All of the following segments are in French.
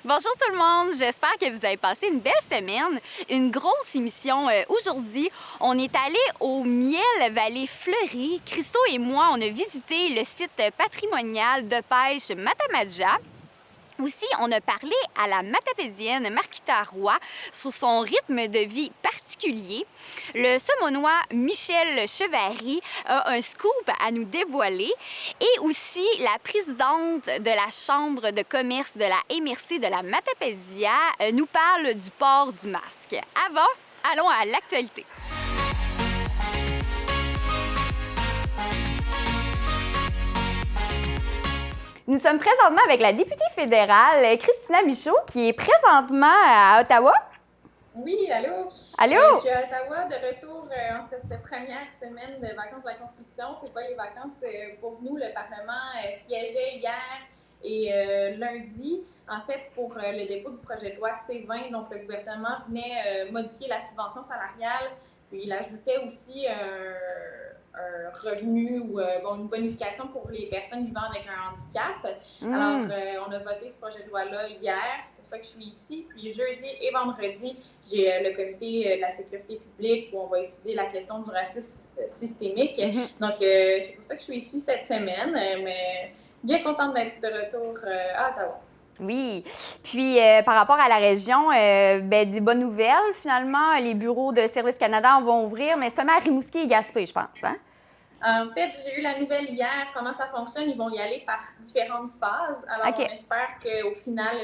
Bonjour tout le monde, j'espère que vous avez passé une belle semaine, une grosse émission aujourd'hui. On est allé au Miel Vallée Fleurie. Christo et moi, on a visité le site patrimonial de pêche Matamadja. Aussi, on a parlé à la matapédienne Marquita Roy sur son rythme de vie particulier. Le Somonois Michel Chevary a un scoop à nous dévoiler. Et aussi, la présidente de la Chambre de commerce de la MRC de la Matapédia nous parle du port du masque. Avant, allons à l'actualité. Nous sommes présentement avec la députée fédérale, Christina Michaud, qui est présentement à Ottawa. Oui, allô? Allô? Je suis à Ottawa, de retour en cette première semaine de vacances de la construction. C'est pas les vacances pour nous. Le Parlement siégeait hier et lundi, en fait, pour le dépôt du projet de loi C20. Donc, le gouvernement venait modifier la subvention salariale, puis il ajoutait aussi un revenu ou une bonification pour les personnes vivant avec un handicap. Alors, on a voté ce projet de loi-là hier, c'est pour ça que je suis ici. Puis jeudi et vendredi, j'ai le comité de la sécurité publique où on va étudier la question du racisme systémique. Donc, c'est pour ça que je suis ici cette semaine, mais bien contente d'être de retour à Ottawa. Oui. Puis, par rapport à la région, des bonnes nouvelles, finalement. Les bureaux de Service Canada vont ouvrir, mais seulement à Rimouski et Gaspé, je pense. Hein? En fait, j'ai eu la nouvelle hier. Comment ça fonctionne? Ils vont y aller par différentes phases. Alors, on espère qu'au final,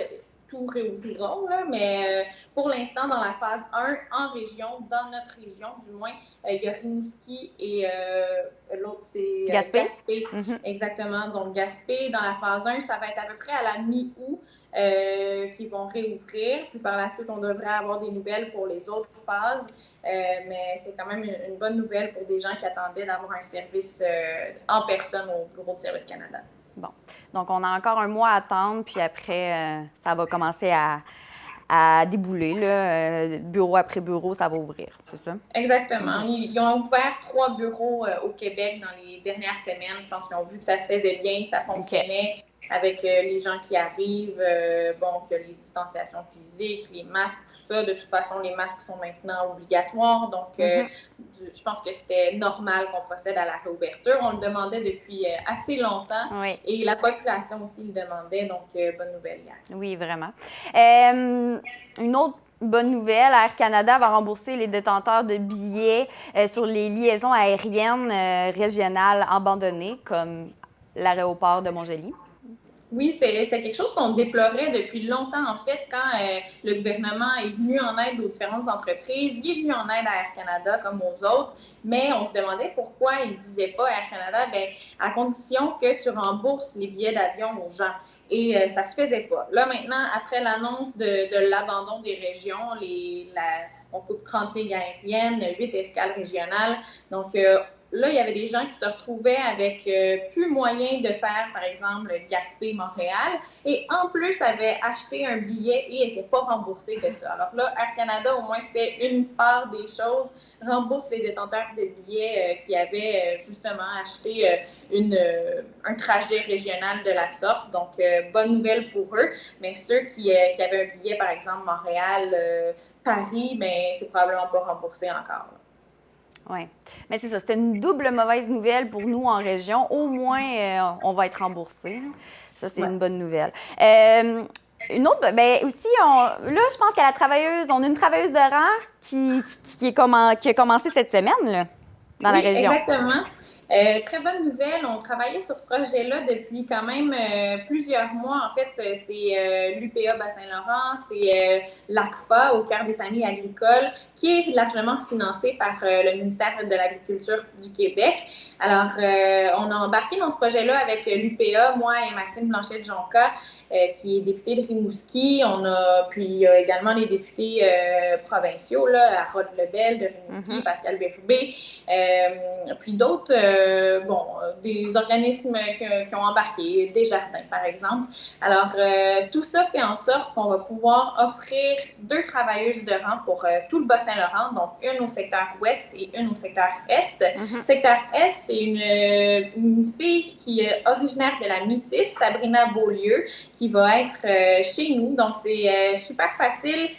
tout réouvriront, là, mais pour l'instant, dans la phase 1, en région, dans notre région, du moins, il y a Rimouski et l'autre, c'est Gaspé. Exactement. Donc, Gaspé, dans la phase 1, ça va être à peu près à la mi-août qu'ils vont réouvrir. Puis par la suite, on devrait avoir des nouvelles pour les autres phases. Mais c'est quand même une bonne nouvelle pour des gens qui attendaient d'avoir un service en personne au bureau de Service Canada. Bon. Donc, on a encore un mois à attendre, puis après, ça va commencer à débouler. Là. Bureau après bureau, ça va ouvrir, c'est ça? Exactement. Ils ont ouvert 3 bureaux au Québec dans les dernières semaines. Je pense qu'ils ont vu que ça se faisait bien, que ça fonctionnait avec les gens qui arrivent, que les distanciations physiques, les masques, tout ça. De toute façon, les masques sont maintenant obligatoires. Donc, je pense que c'était normal qu'on procède à la réouverture. On le demandait depuis assez longtemps. Oui. Et la population aussi le demandait. Donc, bonne nouvelle hier. Oui, vraiment. Une autre bonne nouvelle, Air Canada va rembourser les détenteurs de billets sur les liaisons aériennes régionales abandonnées, comme l'aéroport de Montjely. Oui, c'est quelque chose qu'on déplorait depuis longtemps, en fait, quand le gouvernement est venu en aide aux différentes entreprises. Il est venu en aide à Air Canada comme aux autres, mais on se demandait pourquoi il ne disait pas à Air Canada, à condition que tu rembourses les billets d'avion aux gens. Et ça ne se faisait pas. Là, maintenant, après l'annonce de l'abandon des régions, on coupe 30 lignes aériennes, 8 escales régionales. Donc, là, il y avait des gens qui se retrouvaient avec plus moyen de faire, par exemple, Gaspé-Montréal, et en plus avaient acheté un billet et n'étaient pas remboursés de ça. Alors là, Air Canada, au moins, fait une part des choses, rembourse les détenteurs de billets qui avaient justement acheté un trajet régional de la sorte. Donc, bonne nouvelle pour eux. Mais ceux qui avaient un billet, par exemple, Montréal-Paris, mais c'est probablement pas remboursé encore. Oui. Mais c'est ça, c'était une double mauvaise nouvelle pour nous en région. Au moins, on va être remboursé. Ça, c'est une bonne nouvelle. Une autre, aussi, là, je pense qu'à on a une travailleuse de rang qui a commencé cette semaine, là, dans la région. Exactement. Très bonne nouvelle. On travaillait sur ce projet-là depuis quand même plusieurs mois. En fait, c'est l'UPA Bas-Saint-Laurent, c'est l'ACFA, au cœur des familles agricoles, qui est largement financé par le ministère de l'Agriculture du Québec. Alors, on a embarqué dans ce projet-là avec l'UPA, moi et Maxime Blanchet-Jonca, qui est député de Rimouski. Puis il y a également les députés provinciaux, là, Harold Lebel de Rimouski, Pascal Bérubé, puis d'autres des organismes qui ont embarqué, des jardins, par exemple. Alors, tout ça fait en sorte qu'on va pouvoir offrir 2 travailleuses de rang pour tout le Bas-Saint-Laurent, donc une au secteur ouest et une au secteur est. Secteur est, c'est une fille qui est originaire de la Métis, Sabrina Beaulieu, qui va être chez nous. Donc, c'est super facile.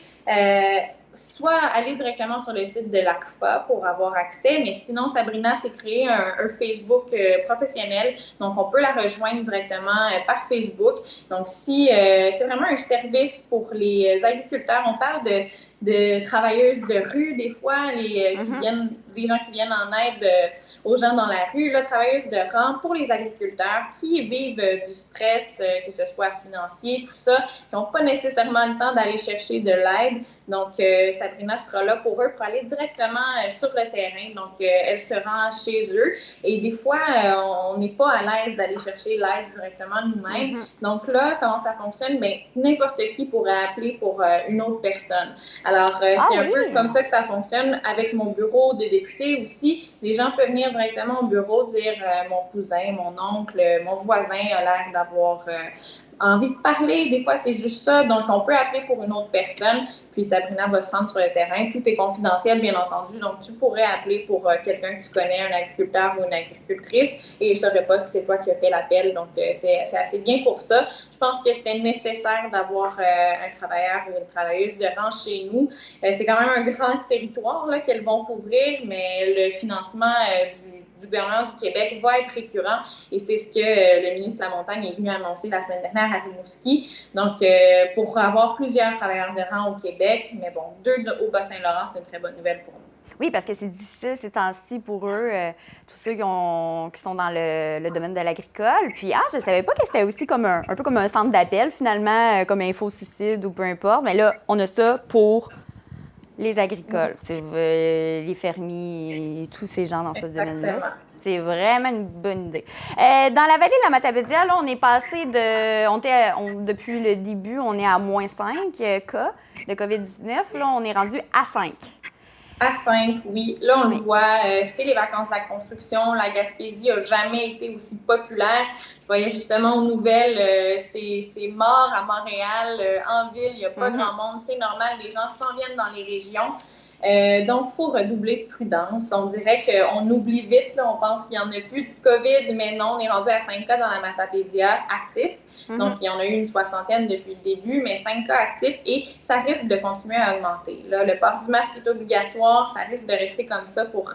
Soit aller directement sur le site de l'ACFA pour avoir accès, mais sinon, Sabrina s'est créé un Facebook professionnel, donc on peut la rejoindre directement par Facebook. Donc, si c'est vraiment un service pour les agriculteurs, on parle de travailleuses de rue, des fois, des gens qui viennent en aide aux gens dans la rue, là, travailleuses de rang pour les agriculteurs qui vivent du stress, que ce soit financier, tout ça, qui n'ont pas nécessairement le temps d'aller chercher de l'aide. Donc, Sabrina sera là pour eux, pour aller directement sur le terrain. Donc, elle se rend chez eux. Et des fois, on n'est pas à l'aise d'aller chercher l'aide directement nous-mêmes. Donc là, comment ça fonctionne? Bien, n'importe qui pourrait appeler pour une autre personne. Alors, c'est un peu comme ça que ça fonctionne. Avec mon bureau de député aussi, les gens peuvent venir directement au bureau, dire mon cousin, mon oncle, mon voisin a l'air d'avoir envie de parler. Des fois, c'est juste ça. Donc, on peut appeler pour une autre personne, puis Sabrina va se rendre sur le terrain. Tout est confidentiel, bien entendu. Donc, tu pourrais appeler pour quelqu'un que tu connais, un agriculteur ou une agricultrice, et je ne saurais pas que c'est toi qui as fait l'appel. Donc, c'est assez bien pour ça. Je pense que c'était nécessaire d'avoir un travailleur ou une travailleuse de rang chez nous. C'est quand même un grand territoire là, qu'elles vont couvrir, mais le financement du gouvernement du Québec va être récurrent et c'est ce que le ministre Lamontagne est venu annoncer la semaine dernière à Rimouski. Donc, pour avoir plusieurs travailleurs de rang au Québec, mais bon, 2 au Bas-Saint-Laurent, c'est une très bonne nouvelle pour nous. Oui, parce que c'est difficile ces temps-ci pour eux, tous ceux qui sont dans le domaine de l'agricole. Puis, je ne savais pas que c'était aussi comme un peu comme un centre d'appel, finalement, comme Info-Suicide ou peu importe. Mais là, on a ça pour les agricoles, c'est les fermiers et tous ces gens dans ce domaine-là. C'est vraiment une bonne idée. Dans la vallée de la Matapédia, là, on est passé depuis le début, on est à moins 5 cas de COVID-19. Là, on est rendu à 5. À 5, oui. Là, on le voit, c'est les vacances de la construction. La Gaspésie n'a jamais été aussi populaire. Je voyais justement aux nouvelles, c'est mort à Montréal. En ville, il n'y a pas grand monde. C'est normal, les gens s'en viennent dans les régions. Donc, il faut redoubler de prudence. On dirait qu'on oublie vite, là, on pense qu'il n'y en a plus de COVID, mais non, on est rendu à 5 cas dans la Matapédia actifs. Donc, il y en a eu une 60aine depuis le début, mais 5 cas actifs et ça risque de continuer à augmenter. Là, le port du masque est obligatoire, ça risque de rester comme ça pour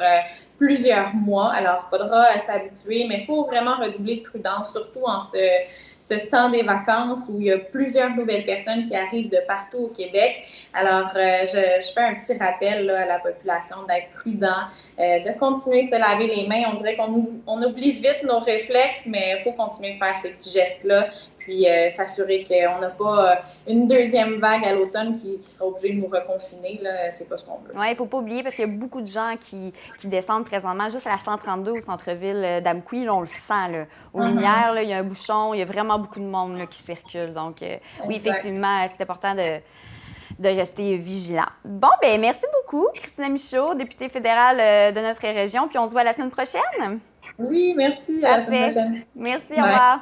plusieurs mois. Alors, il faudra s'habituer, mais il faut vraiment redoubler de prudence, surtout en ce temps des vacances où il y a plusieurs nouvelles personnes qui arrivent de partout au Québec. Alors, je fais un petit rappel là, à la population d'être prudent, de continuer de se laver les mains. On dirait qu'on oublie vite nos réflexes, mais il faut continuer de faire ces petits gestes-là. Puis s'assurer qu'on n'a pas une deuxième vague à l'automne qui sera obligée de nous reconfiner. Là, c'est pas ce qu'on veut. Oui, il ne faut pas oublier parce qu'il y a beaucoup de gens qui descendent présentement juste à la 132 au centre-ville d'Amqui. Là, on le sent. Là. Aux Lumières, là, il y a un bouchon. Il y a vraiment beaucoup de monde là, qui circule. Donc, oui, effectivement, c'est important de rester vigilant. Bon, bien, merci beaucoup, Christina Michaud, députée fédérale de notre région. Puis on se voit la semaine prochaine. Oui, merci. À la semaine prochaine. Merci, au revoir.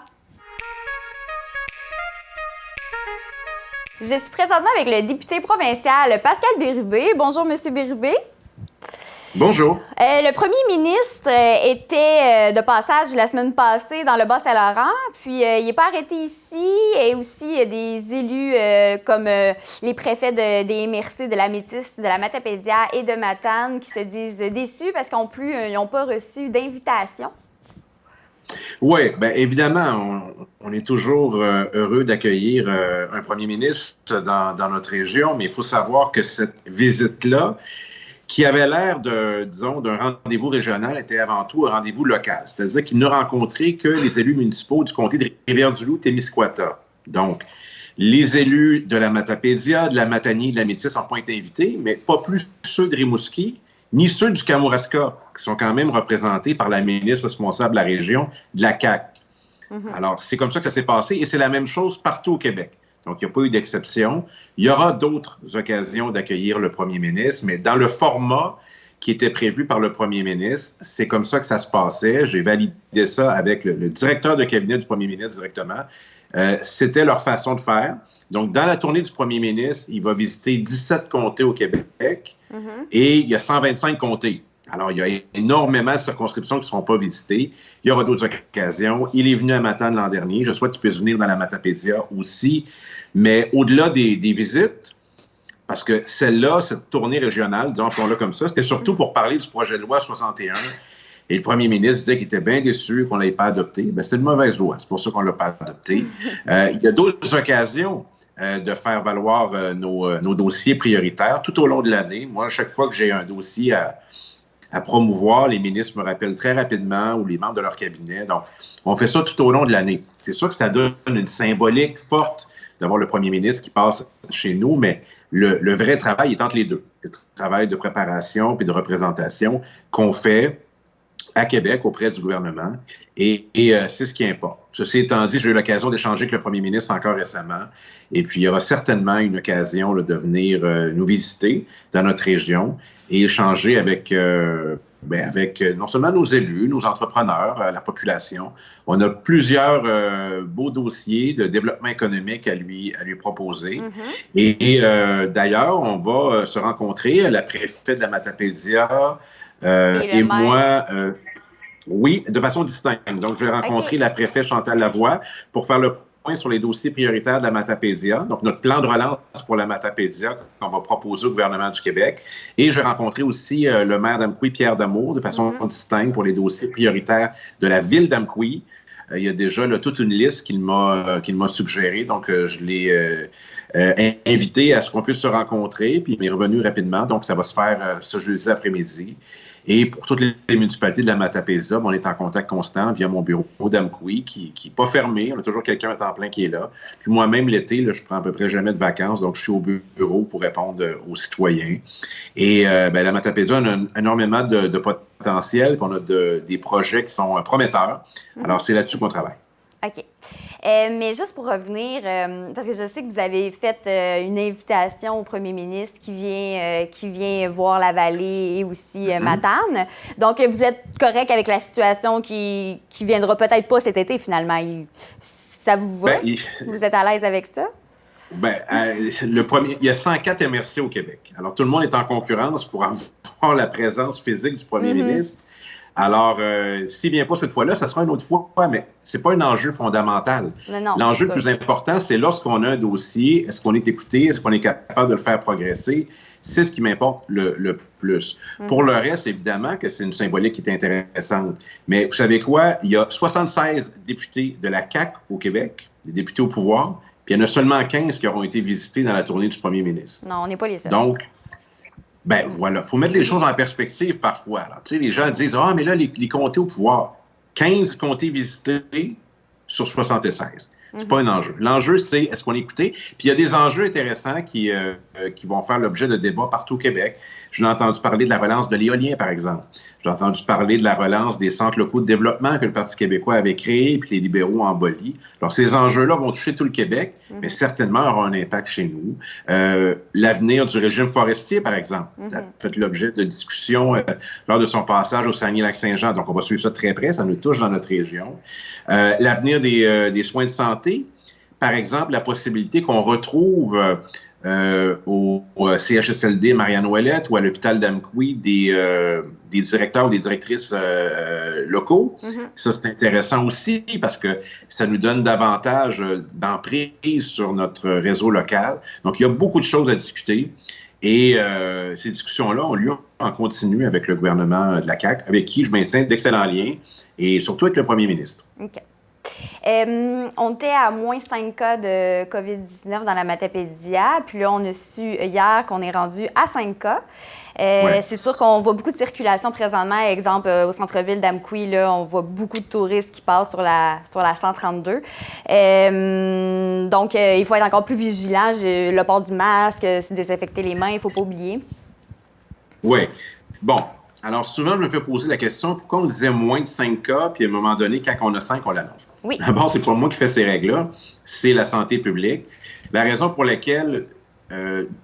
Je suis présentement avec le député provincial Pascal Bérubé. Bonjour, M. Bérubé. Bonjour. Le premier ministre était de passage la semaine passée dans le Bas-Saint-Laurent, puis il n'est pas arrêté ici. Et aussi, il y a des élus comme les préfets des MRC de la Métis, de la Matapédia et de Matane qui se disent déçus parce qu'ils n'ont pas reçu d'invitation. Oui, bien évidemment, on est toujours heureux d'accueillir un premier ministre dans notre région, mais il faut savoir que cette visite-là, qui avait l'air d'un rendez-vous régional, était avant tout un rendez-vous local. C'est-à-dire qu'il n'a rencontré que les élus municipaux du comté de Rivière-du-Loup-Témiscouata. Donc, les élus de la Matapédia, de la Matanie, de la Métis n'ont pas été invités, mais pas plus ceux de Rimouski, ni ceux du Kamouraska, qui sont quand même représentés par la ministre responsable de la région, de la CAQ. Alors, c'est comme ça que ça s'est passé, et c'est la même chose partout au Québec. Donc, il n'y a pas eu d'exception. Il y aura d'autres occasions d'accueillir le premier ministre, mais dans le format qui était prévu par le premier ministre. C'est comme ça que ça se passait. J'ai validé ça avec le directeur de cabinet du premier ministre directement. C'était leur façon de faire. Donc, dans la tournée du premier ministre, il va visiter 17 comtés au Québec et il y a 125 comtés. Alors, il y a énormément de circonscriptions qui ne seront pas visitées. Il y aura d'autres occasions. Il est venu à Matane l'an dernier. Je souhaite qu'il puisse venir dans la Matapédia aussi. Mais au-delà des visites, parce que celle-là, cette tournée régionale, disons-le comme ça, c'était surtout pour parler du projet de loi 61. Et le premier ministre disait qu'il était bien déçu qu'on ne l'ait pas adopté. Bien, c'était une mauvaise loi. C'est pour ça qu'on ne l'a pas adopté. Il y a d'autres occasions de faire valoir nos dossiers prioritaires tout au long de l'année. Moi, chaque fois que j'ai un dossier à promouvoir, les ministres me rappellent très rapidement ou les membres de leur cabinet. Donc, on fait ça tout au long de l'année. C'est sûr que ça donne une symbolique forte d'avoir le premier ministre qui passe chez nous, mais le vrai travail est entre les deux. Le travail de préparation puis de représentation qu'on fait à Québec auprès du gouvernement et c'est ce qui importe. Ceci étant dit, j'ai eu l'occasion d'échanger avec le premier ministre encore récemment et puis il y aura certainement une occasion là, de venir nous visiter dans notre région et échanger avec non seulement nos élus, nos entrepreneurs, la population. On a plusieurs beaux dossiers de développement économique à lui proposer. Et d'ailleurs, on va se rencontrer, la préfète de la Matapédia et moi... oui, de façon distincte. Donc, je vais rencontrer la préfète Chantal Lavoie pour faire le point sur les dossiers prioritaires de la Matapédia. Donc, notre plan de relance pour la Matapédia qu'on va proposer au gouvernement du Québec. Et je vais rencontrer aussi le maire d'Amqui, Pierre Damour, de façon distincte pour les dossiers prioritaires de la ville d'Amqui. Il y a déjà là, toute une liste qu'il m'a suggérée. Donc, je l'ai invité à ce qu'on puisse se rencontrer. Puis, il est revenu rapidement. Donc, ça va se faire ce jeudi après-midi. Et pour toutes les municipalités de la Matapédia, on est en contact constant via mon bureau d'Amqui qui n'est pas fermé. On a toujours quelqu'un à temps plein qui est là. Puis moi-même, l'été, là, je prends à peu près jamais de vacances. Donc, je suis au bureau pour répondre aux citoyens. Et la Matapédia a énormément de potentiel. Puis on a des projets qui sont prometteurs. Alors, c'est là-dessus qu'on travaille. OK. Mais juste pour revenir, parce que je sais que vous avez fait une invitation au premier ministre qui vient voir la vallée et aussi Matane. Donc, vous êtes correct avec la situation qui viendra peut-être pas cet été, finalement. Ça vous va? Vous êtes à l'aise avec ça? Il y a 104 MRC au Québec. Alors, tout le monde est en concurrence pour avoir la présence physique du premier ministre. Alors, s'il ne vient pas cette fois-là, ça sera une autre fois, mais ce n'est pas un enjeu fondamental. L'enjeu le plus important, c'est lorsqu'on a un dossier, est-ce qu'on est écouté, est-ce qu'on est capable de le faire progresser? C'est ce qui m'importe le plus. Pour le reste, évidemment que c'est une symbolique qui est intéressante. Mais vous savez quoi? Il y a 76 députés de la CAQ au Québec, des députés au pouvoir, puis il y en a seulement 15 qui auront été visités dans la tournée du premier ministre. Non, on n'est pas les seuls. Donc, voilà, il faut mettre les choses en perspective parfois. Alors, tu sais, les gens disent « Ah, mais là, les comtés au pouvoir, 15 comtés visités sur 76. » C'est pas un enjeu. L'enjeu, c'est est-ce qu'on est écouté? Puis il y a des enjeux intéressants qui vont faire l'objet de débats partout au Québec. J'ai entendu parler de la relance de l'éolien, par exemple. J'ai entendu parler de la relance des centres locaux de développement que le Parti québécois avait créés puis que les libéraux ont abolis. Alors, ces enjeux-là vont toucher tout le Québec, mais certainement auront un impact chez nous. L'avenir du régime forestier, par exemple, ça a fait l'objet de discussions lors de son passage au Saguenay-Lac-Saint-Jean. Donc, on va suivre ça de très près. Ça nous touche dans notre région. L'avenir des soins de santé, par exemple, la possibilité qu'on retrouve au CHSLD Marianne-Ouellette ou à l'hôpital d'Amqui des directeurs ou des directrices locaux. Ça, c'est intéressant aussi parce que ça nous donne davantage d'emprise sur notre réseau local. Donc, il y a beaucoup de choses à discuter. Et ces discussions-là ont lieu en continu avec le gouvernement de la CAQ, avec qui je maintiens d'excellents liens, et surtout avec le premier ministre. OK. On était à moins 5 cas de COVID-19 dans la Matapédia. Puis là, on a su hier qu'on est rendu à 5 cas. C'est sûr qu'on voit beaucoup de circulation présentement. Exemple, au centre-ville d'Amqui, là, on voit beaucoup de touristes qui passent sur la 132. Donc, il faut être encore plus vigilant. Le port du masque, se désinfecter les mains, il ne faut pas oublier. Oui. Bon. Alors, souvent, je me fais poser la question, pourquoi on disait moins de 5 cas, puis à un moment donné, quand on a 5, on l'annonce? Oui. D'abord, c'est pas moi qui fais ces règles-là, c'est la santé publique. La raison pour laquelle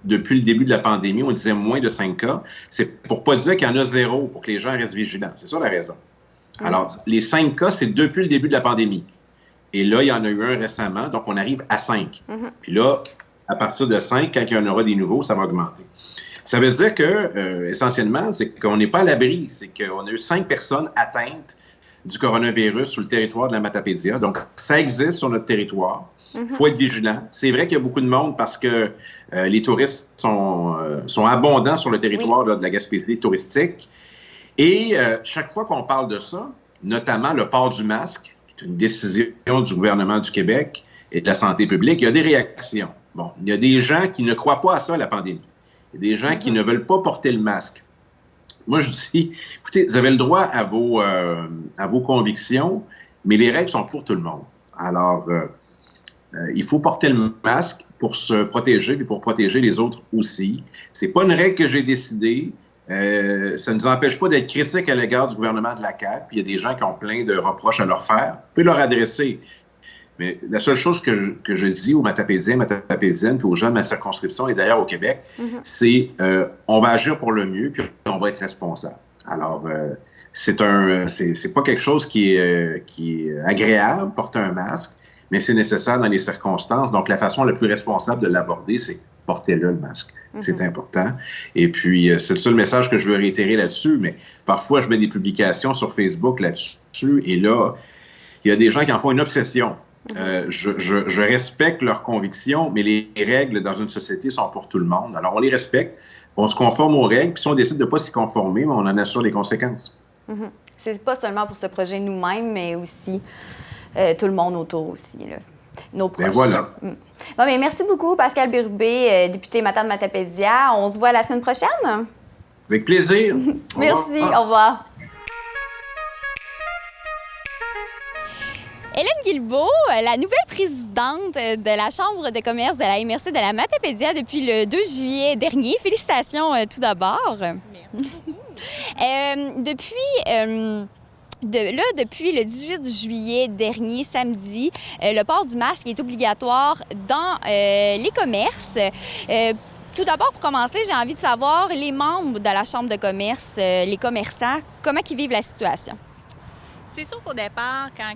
depuis le début de la pandémie, on disait moins de 5 cas, c'est pour pas dire qu'il y en a 0, pour que les gens restent vigilants. C'est ça la raison. Alors, les 5 cas, c'est depuis le début de la pandémie. Et là, il y en a eu un récemment, donc on arrive à 5. Puis là, à partir de 5, quand il y en aura des nouveaux, ça va augmenter. Ça veut dire que, essentiellement, c'est qu'on n'est pas à l'abri. C'est qu'on a eu 5 personnes atteintes du coronavirus sur le territoire de la Matapédia. Donc, ça existe sur notre territoire. Il faut être vigilant. C'est vrai qu'il y a beaucoup de monde parce que les touristes sont abondants sur le territoire là, de la Gaspésie touristique. Et chaque fois qu'on parle de ça, notamment le port du masque, qui est une décision du gouvernement du Québec et de la santé publique, il y a des réactions. Bon, il y a des gens qui ne croient pas à ça, la pandémie. Il y a des gens qui ne veulent pas porter le masque. Moi, je dis, écoutez, vous avez le droit à vos convictions, mais les règles sont pour tout le monde. Alors, il faut porter le masque pour se protéger et pour protéger les autres aussi. C'est pas une règle que j'ai décidée. Ça ne nous empêche pas d'être critiques à l'égard du gouvernement de la CAQ. Puis il y a des gens qui ont plein de reproches à leur faire. Vous pouvez leur adresser. Mais la seule chose que je dis aux Matapédiens, Matapédiennes, puis aux gens de ma circonscription et d'ailleurs au Québec, c'est on va agir pour le mieux, puis on va être responsable. Alors, c'est pas quelque chose qui est agréable, porter un masque, mais c'est nécessaire dans les circonstances. Donc, la façon la plus responsable de l'aborder, c'est portez-le, le masque. C'est important. Et puis, c'est le seul message que je veux réitérer là-dessus, mais parfois, je mets des publications sur Facebook là-dessus, et là, il y a des gens qui en font une obsession. Je respecte leurs convictions, mais les règles dans une société sont pour tout le monde. Alors, on les respecte, on se conforme aux règles, puis si on décide de ne pas s'y conformer, on en assure les conséquences. C'est pas seulement pour ce projet nous-mêmes, mais aussi tout le monde autour aussi, là. Nos proches. Ben voilà. Bon, mais merci beaucoup, Pascal Bérubé, député Matane Matapédia. On se voit la semaine prochaine. Avec plaisir. Merci, au revoir. Hélène Guilbeault, la nouvelle présidente de la Chambre de commerce de la MRC de la Matapédia depuis le 2 juillet dernier. Félicitations tout d'abord. Merci beaucoup. Depuis le 18 juillet dernier, samedi, le port du masque est obligatoire dans les commerces. Tout d'abord, pour commencer, j'ai envie de savoir, les membres de la Chambre de commerce, les commerçants, comment ils vivent la situation? C'est sûr qu'au départ, quand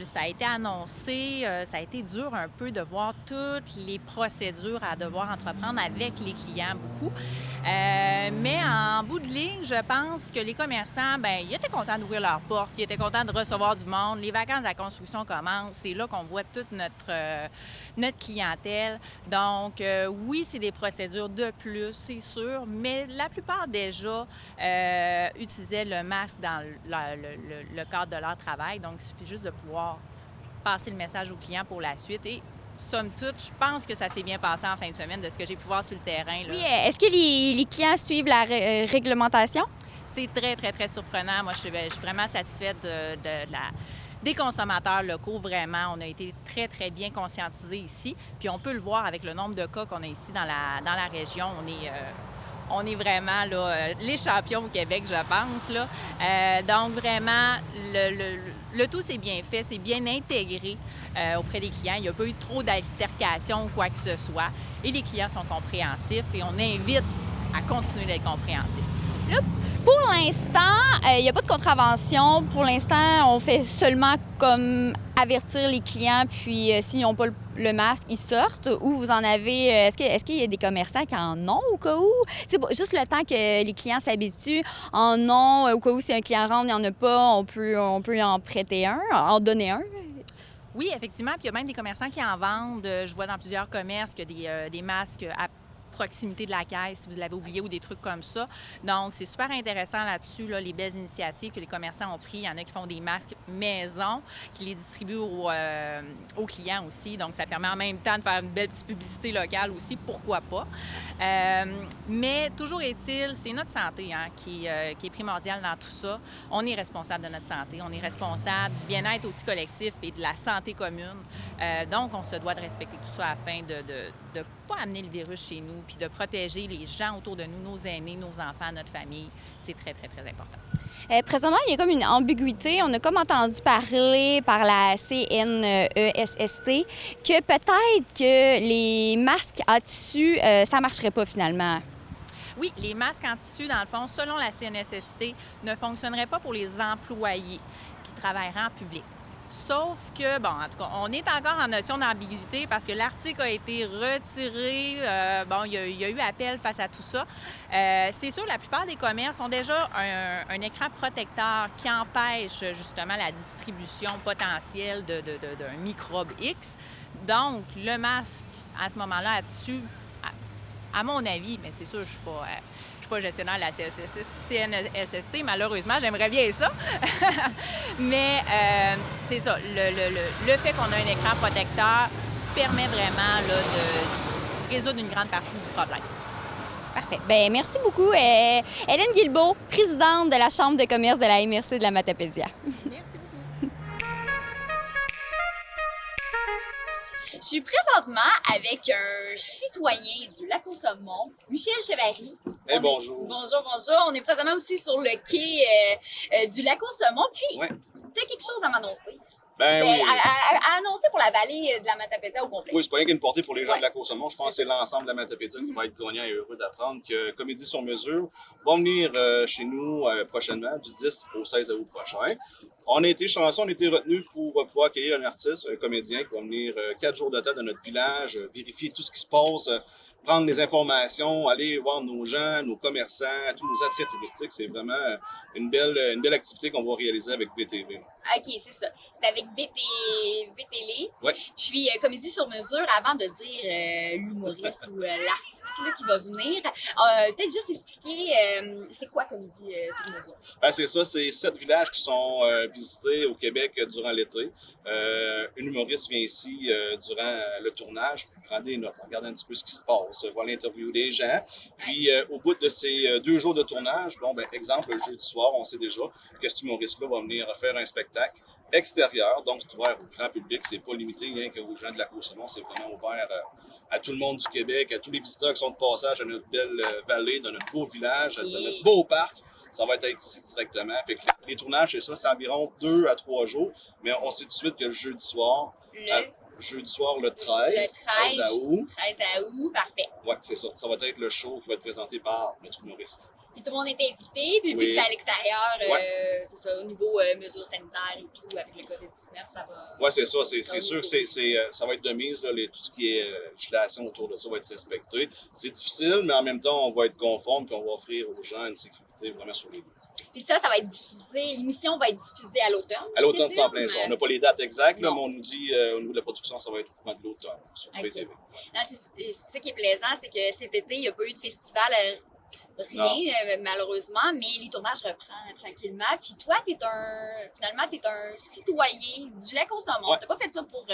ça a été annoncé, ça a été dur un peu de voir toutes les procédures à devoir entreprendre avec les clients, beaucoup. Mais en bout de ligne, je pense que les commerçants, ils étaient contents d'ouvrir leurs portes, ils étaient contents de recevoir du monde. Les vacances de la construction commencent. C'est là qu'on voit toute notre clientèle. Donc, oui, c'est des procédures de plus, c'est sûr, mais la plupart déjà utilisaient le masque dans le cadre de leur travail. Donc, il suffit juste de pouvoir passer le message aux clients pour la suite. Et somme toute, je pense que ça s'est bien passé en fin de semaine de ce que j'ai pu voir sur le terrain. Là. Oui, est-ce que les clients suivent la réglementation? C'est très, très, très surprenant. Moi, je suis vraiment satisfaite des consommateurs locaux, vraiment. On a été très, très bien conscientisés ici. Puis on peut le voir avec le nombre de cas qu'on a ici dans la région. On est vraiment là, les champions au Québec, je pense. Là. Donc, vraiment, le tout, c'est bien fait, c'est bien intégré auprès des clients. Il n'y a pas eu trop d'altercations ou quoi que ce soit. Et les clients sont compréhensifs et on invite à continuer d'être compréhensifs. Pour l'instant, il n'y a pas de contravention. Pour l'instant, on fait seulement comme avertir les clients, puis s'ils n'ont pas le masque, ils sortent. Ou vous en avez... Est-ce qu'il y a des commerçants qui en ont au cas où? C'est juste le temps que les clients s'habituent, en ont. Au cas où si un client rentre, il n'y en a pas, on peut en prêter un, en donner un. Oui, effectivement. Puis il y a même des commerçants qui en vendent. Je vois dans plusieurs commerces qu'il y a des masques à proximité de la caisse, si vous l'avez oublié, ou des trucs comme ça. Donc, c'est super intéressant là-dessus, là, les belles initiatives que les commerçants ont prises. Il y en a qui font des masques maison, qui les distribuent aux clients aussi. Donc, ça permet en même temps de faire une belle petite publicité locale aussi, pourquoi pas. Mais toujours est-il, c'est notre santé qui est primordiale dans tout ça. On est responsable de notre santé, on est responsable du bien-être aussi collectif et de la santé commune. Donc, on se doit de respecter tout ça afin de ne pas amener le virus chez nous, puis de protéger les gens autour de nous, nos aînés, nos enfants, notre famille. C'est très, très, très important. Présentement, il y a comme une ambiguïté. On a comme entendu parler par la CNESST que peut-être que les masques en tissu, ça marcherait pas finalement. Oui, les masques en tissu, dans le fond, selon la CNSST, ne fonctionneraient pas pour les employés qui travailleraient en public. Sauf que, bon, en tout cas, on est encore en notion d'ambiguïté parce que l'article a été retiré. Il y a eu appel face à tout ça. C'est sûr, la plupart des commerces ont déjà un écran protecteur qui empêche justement la distribution potentielle d'un microbe X. Donc, le masque, à ce moment-là, à tissu, à mon avis, mais c'est sûr, je ne suis pas gestionnaire de la CNSST, malheureusement, j'aimerais bien ça. Mais c'est ça, le fait qu'on a un écran protecteur permet vraiment là, de résoudre une grande partie du problème. Parfait. Bien, merci beaucoup. Hélène Guilbeault, présidente de la Chambre de commerce de la MRC de la Matapédia. Merci beaucoup. Je suis présentement avec un citoyen du Lac-aux-Saumons, Michel Chevary. Hey, bonjour. Bonjour. On est présentement aussi sur le quai du Lac-aux-Saumons. Puis, Ouais. tu as quelque chose à m'annoncer? Ben oui. À annoncer pour la vallée de la Matapédia au complet. Oui, c'est pas rien qu'une portée pour les gens Ouais. de Lac-aux-Saumons. Je pense que c'est l'ensemble de la Matapédia qui va être gagnant et heureux d'apprendre que Comédie sur mesure va venir chez nous prochainement, du 10 au 16 août prochain. On a été chanceux, on a été retenus pour pouvoir accueillir un artiste, un comédien qui va venir 4 jours de temps dans notre village, vérifier tout ce qui se passe, prendre les informations, aller voir nos gens, nos commerçants, tous nos attraits touristiques. C'est vraiment une belle activité qu'on va réaliser avec VTV. OK, c'est ça. C'est avec VTL. Ouais. Puis, Comédie sur mesure, avant de dire l'humoriste ou l'artiste là, qui va venir, peut-être juste expliquer c'est quoi Comédie sur mesure? Ben, c'est ça, c'est 7 villages qui sont visités au Québec durant l'été. Une humoriste vient ici durant le tournage, puis prend des notes, regarde un petit peu ce qui se passe, va l'interviewer des gens. Puis au bout de ces 2 jours de tournage, exemple, le jeudi soir, on sait déjà que cet humoriste-là va venir faire un spectacle extérieur, donc c'est ouvert au grand public, c'est pas limité rien qu'aux gens de Lac-aux-Saumons, c'est vraiment ouvert à tout le monde du Québec, à tous les visiteurs qui sont de passage à notre belle vallée, dans notre beau village, dans notre beau parc. Ça va être ici directement. Fait que les tournages, c'est environ 2 à 3 jours, mais on sait tout de suite que le jeudi soir, le 13 août. 13 août, parfait. Ouais, c'est ça. Ça va être le show qui va être présenté par notre humoriste. Puis tout le monde est invité, puis vu que c'est à l'extérieur, c'est ça, au niveau mesures sanitaires et tout, avec le COVID-19, ça va... Oui, c'est ça. C'est sûr, ça va être de mise. Là, tout ce qui est législation autour de ça va être respecté. C'est difficile, mais en même temps, on va être conforme et on va offrir aux gens une sécurité vraiment sur les lieux. Puis ça va être diffusé, l'émission va être diffusée à l'automne. À l'automne, c'est en plein ça. On n'a pas les dates exactes, là, Non. mais on nous dit au niveau de la production, ça va être au courant de l'automne sur VTV. Non, c'est ça qui est plaisant, c'est que cet été, il n'y a pas eu de festival, rien, malheureusement, mais les tournages reprennent tranquillement. Puis toi, finalement, t'es un citoyen du Lac-aux-Saumons. Ouais. T'as pas fait ça pour...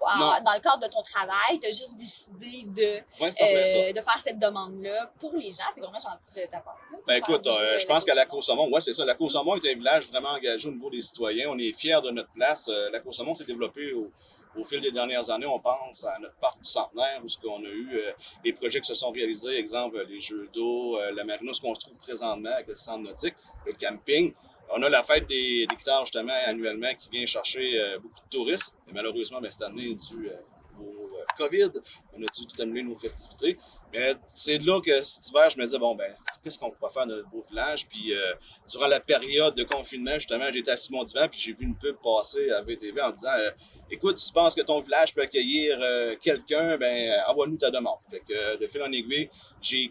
Non. dans le cadre de ton travail, tu as juste décidé Ouais, c'est en plein ça. de faire cette demande-là pour les gens. C'est vraiment gentil de ta part. Ben écoute, je pense qu'à Lac-aux-Saumons, c'est ça. Lac-aux-Saumons est un village vraiment engagé au niveau des citoyens. On est fiers de notre place. Lac-aux-Saumons s'est développé au fil des dernières années. On pense à notre parc du Centenaire où on a eu des projets qui se sont réalisés, exemple les jeux d'eau, la marina, ce qu'on se trouve présentement avec le centre nautique, le camping. On a la fête des guitares, justement, annuellement, qui vient chercher beaucoup de touristes. Mais malheureusement, cette année, dû au COVID, on a dû tout annuler nos festivités. Mais c'est de là que cet hiver, je me disais, qu'est-ce qu'on pourrait faire dans notre beau village? Puis, durant la période de confinement, justement, j'étais à Simon-Divan, puis j'ai vu une pub passer à VTV en disant, écoute, tu penses que ton village peut accueillir quelqu'un, envoie-nous ta demande. Fait que de fil en aiguille, j'ai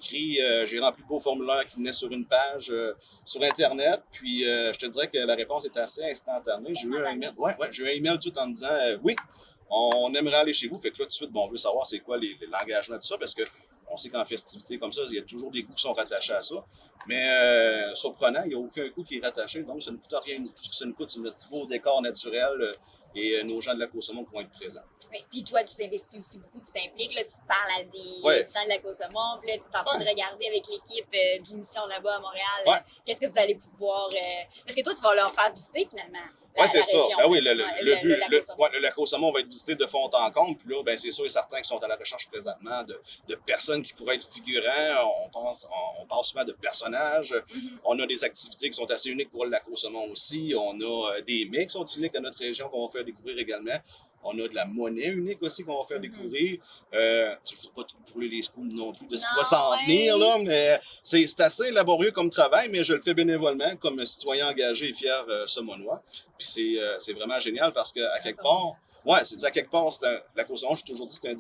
rempli le beau formulaire qui venait sur une page sur Internet, puis je te dirais que la réponse était assez instantanée. J'ai eu un email, j'ai eu un email tout en me disant, oui, on aimerait aller chez vous. Fait que là, tout de suite, on veut savoir c'est quoi l'engagement de tout ça, parce que on sait qu'en festivité comme ça, il y a toujours des coûts qui sont rattachés à ça. Mais surprenant, il n'y a aucun coût qui est rattaché, donc ça ne coûte rien. Tout ce que ça nous coûte, c'est notre beau décor naturel et nos gens de Lac-aux-Saumons qui vont être présents. Oui, puis toi, tu t'investis aussi beaucoup, tu t'impliques, là, tu te parles à des gens de Lac-aux-Saumons, puis là, tu es en train de regarder avec l'équipe de l'émission là-bas à Montréal, qu'est-ce que vous allez pouvoir... Parce que toi, tu vas leur faire visiter, finalement. c'est ça. région. Ben oui, le but, lac au saumon. le lac au saumon va être visité de fond en comble. Puis là, ben, c'est sûr et certain qu'ils sont à la recherche présentement de personnes qui pourraient être figurants. On parle souvent de personnages. On a des activités qui sont assez uniques pour le lac au saumon aussi. On a des mets qui sont uniques à notre région qu'on va faire découvrir également. On a de la monnaie unique aussi qu'on va faire découvrir. Je ne veux pas tout brûler les scoops non plus de ce qui va s'en venir, là, mais c'est assez laborieux comme travail, mais je le fais bénévolement comme citoyen engagé et fier saumonois. Puis c'est vraiment génial parce qu'à quelque part, à quelque part, la cause je toujours dit c'est un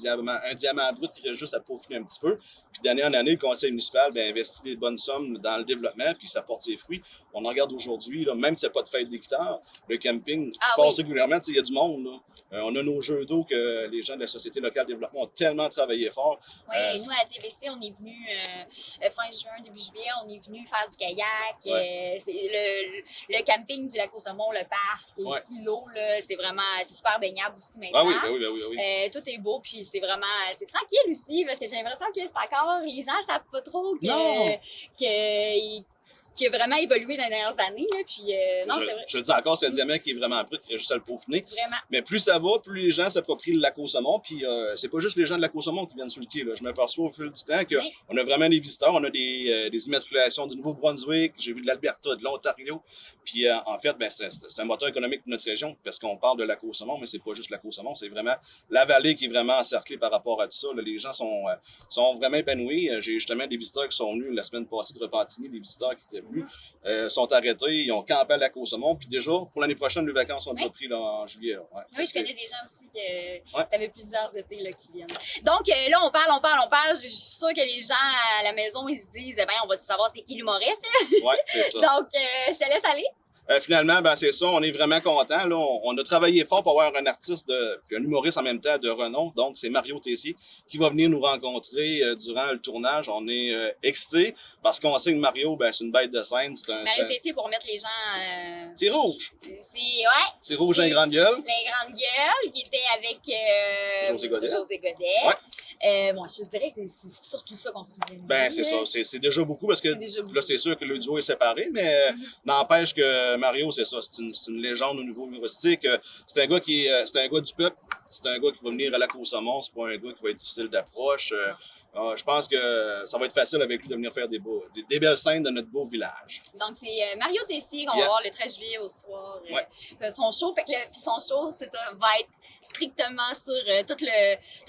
diamant brut qui reste juste à peaufiner un petit peu. Puis d'année en année, le conseil municipal investit des bonnes sommes dans le développement, puis ça porte ses fruits. On en regarde aujourd'hui, là, même s'il n'y a pas de fête des guitares, le camping se passe régulièrement, il y a du monde. Là. On a nos jeux d'eau que les gens de la Société locale de développement ont tellement travaillé fort. Oui, nous, à TVC, on est venu fin juin, début juillet, on est venu faire du kayak. C'est le camping du lac au saumon, le parc, ici, l'eau, c'est vraiment, c'est super baignable aussi maintenant. Ah oui. Tout est beau, puis c'est tranquille aussi, parce que j'ai l'impression que c'est encore, les gens savent pas trop qui a vraiment évolué dans les dernières années. Là, puis, c'est vrai. Je dis encore, c'est un diamant qui est vraiment brut, il reste juste à le peaufiner. Vraiment. Mais plus ça va, plus les gens s'approprient le lac au saumon. Puis c'est pas juste les gens de lac au saumon qui viennent sur le quai. Là. Je m'aperçois au fil du temps qu'on a vraiment des visiteurs. On a des immatriculations du Nouveau-Brunswick, j'ai vu de l'Alberta, de l'Ontario. Puis en fait, c'est un moteur économique de notre région parce qu'on parle de lac au saumon, mais c'est pas juste lac au saumon, c'est vraiment la vallée qui est vraiment encerclée par rapport à tout ça. Là, les gens sont vraiment épanouis. J'ai justement des visiteurs qui sont venus la semaine passée de Repentigny, des visiteurs qui étaient venus, sont arrêtés, ils ont campé à lac au saumon. Puis déjà, pour l'année prochaine, les vacances sont déjà prises en juillet. Là. Ouais. Oui, je connais des gens aussi ça fait plusieurs étés là, qui viennent. Donc là, on parle. Je suis sûre que les gens à la maison, ils se disent, on va-tu savoir c'est qui l'humoriste? Oui, c'est ça. Donc, je te laisse aller. Finalement, c'est ça, on est vraiment contents. Là, on a travaillé fort pour avoir un artiste, un humoriste en même temps de renom. Donc, c'est Mario Tessier qui va venir nous rencontrer durant le tournage. On est excités parce qu'on sait que Mario, c'est une bête de scène. Mario Tessier, pour mettre les gens... C'est rouge. C'est rouge dans les grandes gueules. Les grandes gueules, qui était avec José Godet. Ouais. Je dirais que c'est surtout ça qu'on se souvient. C'est ça. C'est déjà beaucoup parce que là, c'est sûr que le duo est séparé, mais n'empêche que Mario, c'est ça. C'est une légende au niveau humoristique. C'est un gars c'est un gars du peuple. C'est un gars qui va venir à lac au saumon. C'est pas un gars qui va être difficile d'approche. Je pense que ça va être facile avec lui de venir faire des belles scènes de notre beau village. Donc, c'est Mario Tessier qu'on va voir le 13 juillet au soir. Son show, c'est ça, va être strictement sur toute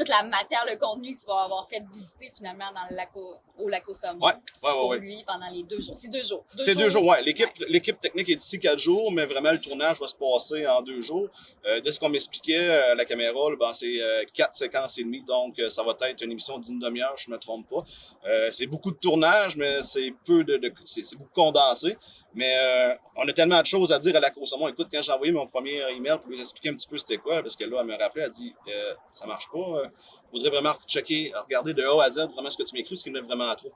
la matière, le contenu que tu vas avoir fait visiter finalement dans le lac au lac au saumon. Pour lui pendant les 2 jours. C'est 2 jours. C'est 2 jours, oui. L'équipe technique est d'ici 4 jours, mais vraiment, le tournage va se passer en 2 jours. De ce qu'on m'expliquait à la caméra, c'est 4 séquences et demie, donc ça va être une émission d'une demi-heure, je ne me trompe pas. C'est beaucoup de tournage, mais c'est c'est beaucoup condensé. Mais on a tellement de choses à dire à lac au saumon. Écoute, quand j'ai envoyé mon premier email pour lui expliquer un petit peu c'était quoi, parce que là, elle me rappelait, elle dit ça marche pas. Je voudrais vraiment checker, regarder de A à Z vraiment ce que tu m'écris, parce qu'il y en a vraiment trop.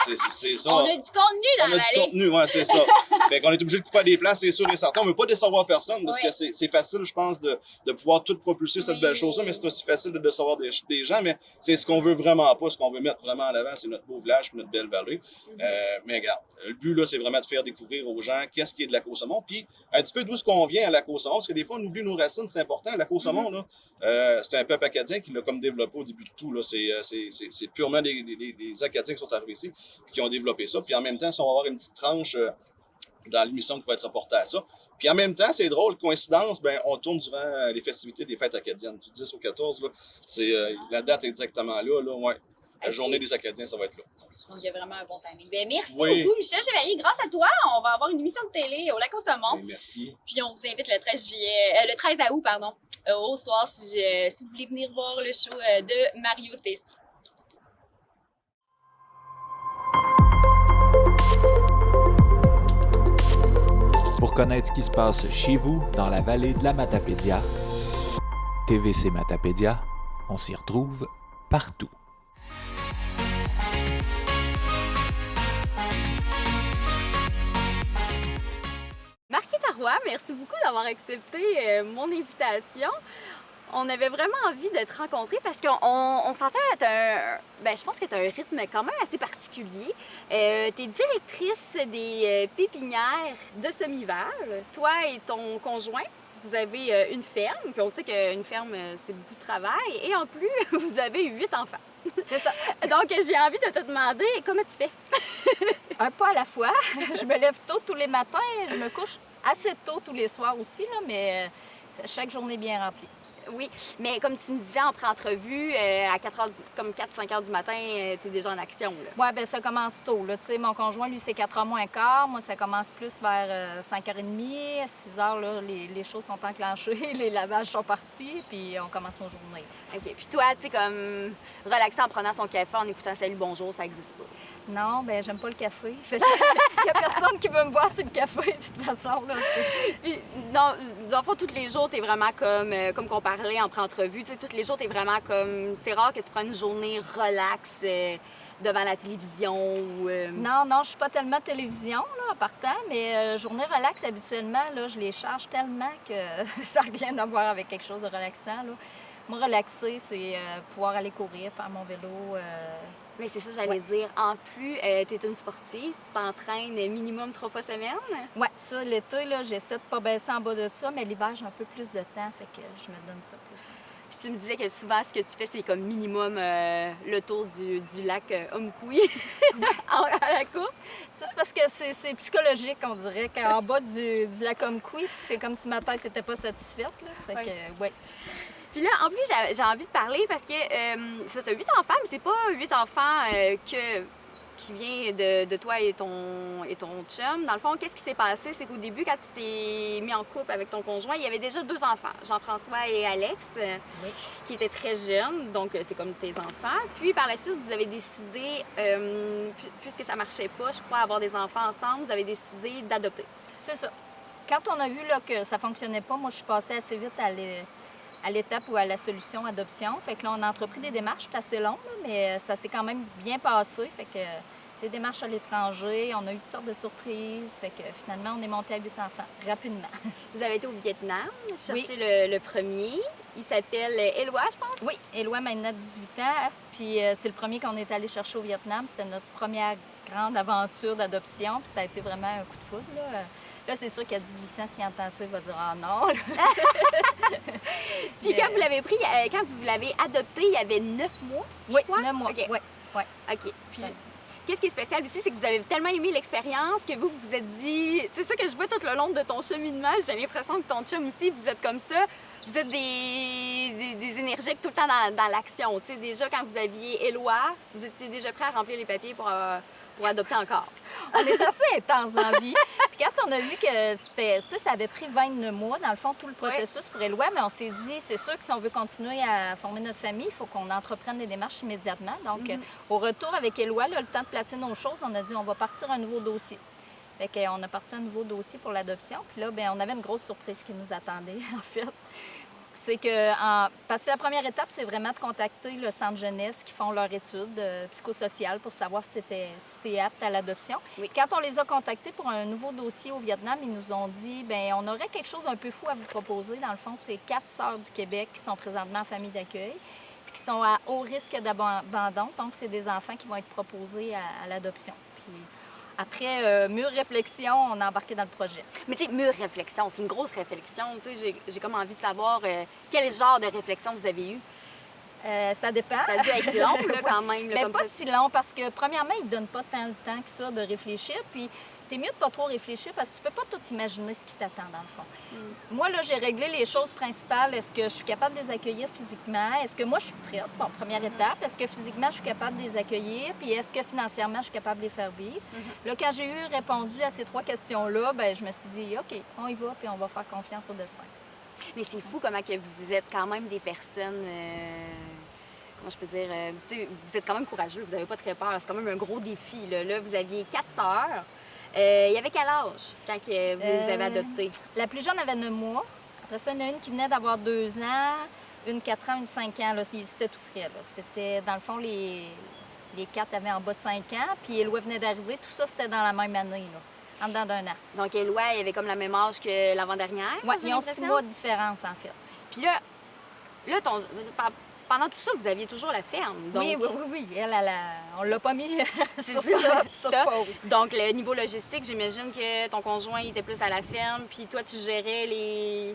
C'est ça. On a du contenu dans la vallée. On a du contenu, c'est ça. Fait qu'on est obligé de couper des places, c'est sûr et certain. On ne veut pas décevoir personne parce que c'est facile, je pense, de pouvoir tout propulser cette belle chose-là, mais c'est aussi facile de décevoir des gens. Mais c'est ce qu'on veut vraiment pas, ce qu'on veut mettre vraiment en avant, c'est notre beau village et notre belle vallée. Mais regarde, le but, là, c'est vraiment de faire découvrir aux gens qu'est-ce qui est de lac au saumon, puis un petit peu d'où est-ce qu'on vient à lac au saumon, parce que des fois, on oublie nos racines, c'est important. Lac au saumon, là, c'est un peuple acadien qui l'a comme développé au début de tout. Là. C'est purement des Acadiens qui sont arrivés ici et qui ont développé ça. Puis en même temps, si on va avoir une petite tranche dans l'émission qui va être reportée à ça. Puis en même temps, c'est drôle, coïncidence, on tourne durant les festivités des fêtes acadiennes. Du 10 au 14, là, la date est exactement là. La journée des Acadiens, ça va être là. Donc, il y a vraiment un bon timing. Merci beaucoup, Michel Chevalier. Grâce à toi, on va avoir une émission de télé au lac au saumon. Merci. Puis on vous invite le 13 août, au soir, si vous voulez venir voir le show de Mario Tessier. Pour connaître ce qui se passe chez vous, dans la vallée de la Matapédia, TVC Matapédia, on s'y retrouve partout. Marquis Tarois, merci beaucoup d'avoir accepté mon invitation. On avait vraiment envie de te rencontrer parce qu'on s'entend être je pense que tu as un rythme quand même assez particulier. Tu es directrice des pépinières de Sommival. Toi et ton conjoint, vous avez une ferme. Puis on sait qu'une ferme, c'est beaucoup de travail. Et en plus, vous avez 8 enfants. C'est ça. Donc, j'ai envie de te demander comment tu fais. Un pas à la fois. Je me lève tôt tous les matins, je me couche assez tôt tous les soirs aussi, là, mais chaque journée est bien remplie. Oui, mais comme tu me disais en pré-entrevue, à 4-5 heures du matin, tu es déjà en action. Là. Oui, bien, ça commence tôt. Là. Mon conjoint, lui, c'est 4h moins quart. Moi, ça commence plus vers 5h30. À 6h, là, les choses sont enclenchées, les lavages sont partis, puis on commence nos journées. OK. Puis toi, tu sais, comme relaxer en prenant son café, en écoutant Salut, bonjour, ça n'existe pas. Non, ben j'aime pas le café. Il y a personne qui veut me voir sur le café, de toute façon. Là. Puis, dans le fond, tous les jours, tu es vraiment comme qu'on parlait en pré-entrevue. Tu sais, tous les jours, tu es vraiment comme... C'est rare que tu prennes une journée relax devant la télévision ou... Non, je suis pas tellement télévision, là, en partant, mais journée relax, habituellement, là, je les charge tellement que ça n'a rien à voir avec quelque chose de relaxant. Là. Moi, relaxer, c'est pouvoir aller courir, faire mon vélo... Mais c'est ça, j'allais dire. En plus, tu es une sportive, tu t'entraînes minimum 3 fois semaine. Oui, ça, l'été, là, j'essaie de pas baisser en bas de ça, mais l'hiver, j'ai un peu plus de temps, fait que je me donne ça plus. Puis tu me disais que souvent, ce que tu fais, c'est comme minimum le tour du lac Oumkoui à la course. Ça, c'est parce que c'est psychologique, on dirait, qu'en bas du lac Oumkoui, c'est comme si ma tête n'était pas satisfaite, là. Ça fait que, oui. Puis là, en plus, j'ai envie de parler parce que ça, t'as 8 enfants, mais c'est pas 8 enfants qui vient de toi et ton chum. Dans le fond, qu'est-ce qui s'est passé? C'est qu'au début, quand tu t'es mis en couple avec ton conjoint, il y avait déjà 2 enfants, Jean-François et Alex, qui étaient très jeunes, donc c'est comme tes enfants. Puis par la suite, vous avez décidé, puisque ça marchait pas, je crois, avoir des enfants ensemble, vous avez décidé d'adopter. C'est ça. Quand on a vu là, que ça fonctionnait pas, moi, je suis passée assez vite à l'étape ou à la solution adoption. Fait que là, on a entrepris des démarches, c'est assez long, là, mais ça s'est quand même bien passé. Fait que des démarches à l'étranger, on a eu toutes sortes de surprises. Fait que finalement, on est monté à 8 enfants, rapidement. Vous avez été au Vietnam, chercher Oui. le premier. Il s'appelle Éloi, je pense? Oui, Éloi maintenant 18 ans. Puis c'est le premier qu'on est allé chercher au Vietnam. C'était notre première grande aventure d'adoption. Puis ça a été vraiment un coup de foudre, là. Là, c'est sûr qu'à 18 ans, s'il entend ça, il va dire « Ah non! » Puis quand vous l'avez pris, quand vous l'avez adopté, il y avait 9 mois, Oui, je crois? 9 mois, OK. oui. OK. Puis, qu'est-ce qui est spécial aussi, c'est que vous avez tellement aimé l'expérience que vous vous êtes dit... C'est ça que je vois tout le long de ton cheminement. J'ai l'impression que ton chum aussi, vous êtes comme ça. Vous êtes des énergiques tout le temps dans l'action. Tu sais, déjà, quand vous aviez Éloi, vous étiez déjà prêt à remplir les papiers pour adopter encore. On est assez intense dans la vie. Puis quand on a vu que c'était, tu sais, ça avait pris 29 mois, dans le fond, tout le processus pour Éloi, mais on s'est dit, c'est sûr que si on veut continuer à former notre famille, il faut qu'on entreprenne des démarches immédiatement. Donc, au retour avec Éloi, là, le temps de placer nos choses, on a dit, on va partir un nouveau dossier. Fait qu'on a parti un nouveau dossier pour l'adoption. Puis là, bien, on avait une grosse surprise qui nous attendait, en fait. C'est que, parce que la première étape, c'est vraiment de contacter le centre jeunesse qui font leur étude psychosociale pour savoir si tu es apte à l'adoption. Oui. Quand on les a contactés pour un nouveau dossier au Vietnam, ils nous ont dit, bien, on aurait quelque chose d'un peu fou à vous proposer. Dans le fond, c'est 4 sœurs du Québec qui sont présentement en famille d'accueil puis qui sont à haut risque d'abandon. Donc, c'est des enfants qui vont être proposés à l'adoption. Puis, après mûre réflexion, on a embarqué dans le projet. Mais tu sais, mûre réflexion, c'est une grosse réflexion. Tu sais, j'ai comme envie de savoir quel genre de réflexion vous avez eu. Ça dépend. Ça a dû être long, là, quand même. Là, Mais comme pas si long, parce que, premièrement, ils ne donnent pas tant le temps que ça de réfléchir. Puis, t'es mieux de pas trop réfléchir parce que tu peux pas tout imaginer ce qui t'attend, dans le fond. Moi, là, j'ai réglé les choses principales. Est-ce que je suis capable de les accueillir physiquement? Est-ce que moi, je suis prête? Bon, première étape. Est-ce que physiquement, je suis capable de les accueillir? Puis, est-ce que financièrement, je suis capable de les faire vivre? Là, quand j'ai eu répondu à ces 3 questions-là, bien, je me suis dit, OK, on y va, puis on va faire confiance au destin. Mais c'est fou comment que vous êtes quand même des personnes... Comment je peux dire? Tu sais, vous êtes quand même courageux, vous n'avez pas très peur. C'est quand même un gros défi. Là, vous aviez 4 sœurs. Il y avait quel âge quand vous les avez adoptées? La plus jeune avait 9 mois. Après ça, il y en a une qui venait d'avoir 2 ans, une 4 ans, une 5 ans. Là, c'était tout frais. Là. C'était, dans le fond, les 4 avaient en bas de 5 ans. Puis Éloi venait d'arriver. Tout ça, c'était dans la même année, là, en dedans d'un an. Donc, Éloi, il avait comme la même âge que l'avant-dernière? Oui, j'ai ils ont l'impression? 6 mois de différence, en fait. Puis là, là, pendant tout ça, vous aviez toujours la ferme. Donc, Oui. On l'a pas mis sur ça. pause. Donc, le niveau logistique, j'imagine que ton conjoint il était plus à la ferme, puis toi, tu gérais les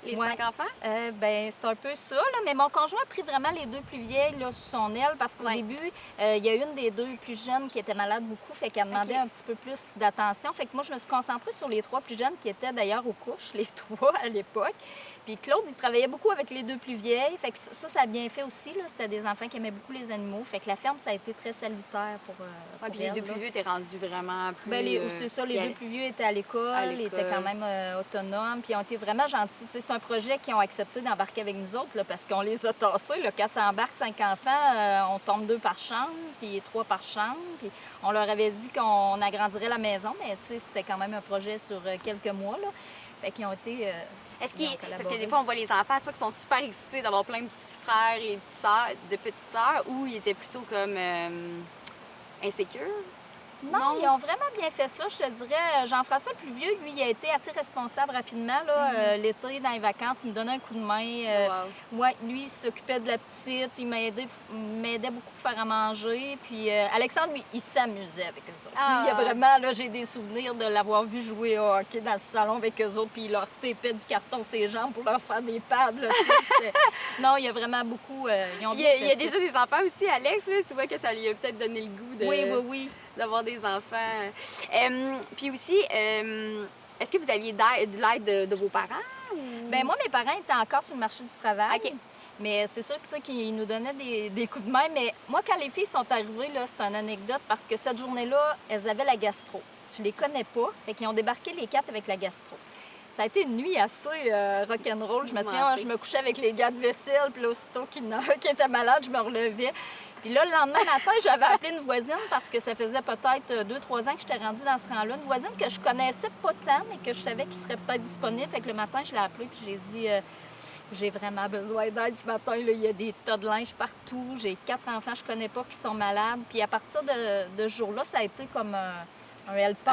5 enfants? C'est un peu ça, là. Mais mon conjoint a pris vraiment les 2 plus vieilles là, sous son aile parce qu'au début, il y a une des 2 plus jeunes qui était malade beaucoup, fait qu'elle demandait un petit peu plus d'attention. Fait que moi, je me suis concentrée sur les 3 plus jeunes qui étaient d'ailleurs aux couches, les 3 à l'époque. Puis Claude, il travaillait beaucoup avec les 2 plus vieilles. Fait que ça a bien fait aussi. C'était des enfants qui aimaient beaucoup les animaux. Fait que la ferme, ça a été très salutaire pour Puis les 2 plus vieux, t'es rendu vraiment plus... c'est ça, les 2 plus vieux étaient à l'école, ils étaient quand même autonomes, puis ils ont été vraiment gentils. C'est un projet qu'ils ont accepté d'embarquer avec nous autres, là, parce qu'on les a tassés. Là. Quand ça embarque 5 enfants, on tombe 2 par chambre, puis 3 par chambre. Puis on leur avait dit qu'on agrandirait la maison, mais c'était quand même un projet sur quelques mois. Là. Fait qu'ils ont été... Parce que des fois, on voit les enfants, soit qui sont super excités d'avoir plein de petits frères et de petites sœurs, ou ils étaient plutôt comme insécures. Non, ils ont vraiment bien fait ça, je te dirais. Jean-François, le plus vieux, lui, il a été assez responsable rapidement. Là. L'été, dans les vacances, il me donnait un coup de main. Lui, il s'occupait de la petite, il m'aidait beaucoup à faire à manger. Puis Alexandre, lui, il s'amusait avec eux autres. Lui, il a vraiment, là, j'ai des souvenirs de l'avoir vu jouer au hockey dans le salon avec eux autres, puis il leur tapait du carton ses jambes pour leur faire des pads. Là, non, il y a vraiment beaucoup... ils ont il y a déjà des enfants aussi, Alex, là, tu vois que ça lui a peut-être donné le goût de... Oui. D'avoir des enfants. Puis aussi, est-ce que vous aviez de l'aide de vos parents? Ou... Bien, moi, mes parents étaient encore sur le marché du travail. OK. Mais c'est sûr qu'ils nous donnaient des coups de main. Mais moi, quand les filles sont arrivées, là, c'est une anecdote parce que cette journée-là, elles avaient la gastro. Tu les connais pas. Fait qu'ils ont débarqué les 4 avec la gastro. Ça a été une nuit assez rock'n'roll. Je me souviens, je me couchais avec les gars de vaisselle, puis là, aussitôt qu'il y en a un qui était malade, je me relevais. Puis là, le lendemain matin, j'avais appelé une voisine parce que ça faisait peut-être 2-3 ans que j'étais rendue dans ce rang-là. Une voisine que je connaissais pas tant, mais que je savais qu'il serait peut-être disponible. Fait que le matin, je l'ai appelée puis j'ai dit j'ai vraiment besoin d'aide ce matin. Là. Il y a des tas de linge partout. J'ai 4 enfants que je connais pas qui sont malades. Puis à partir de ce jour-là, ça a été comme un helper.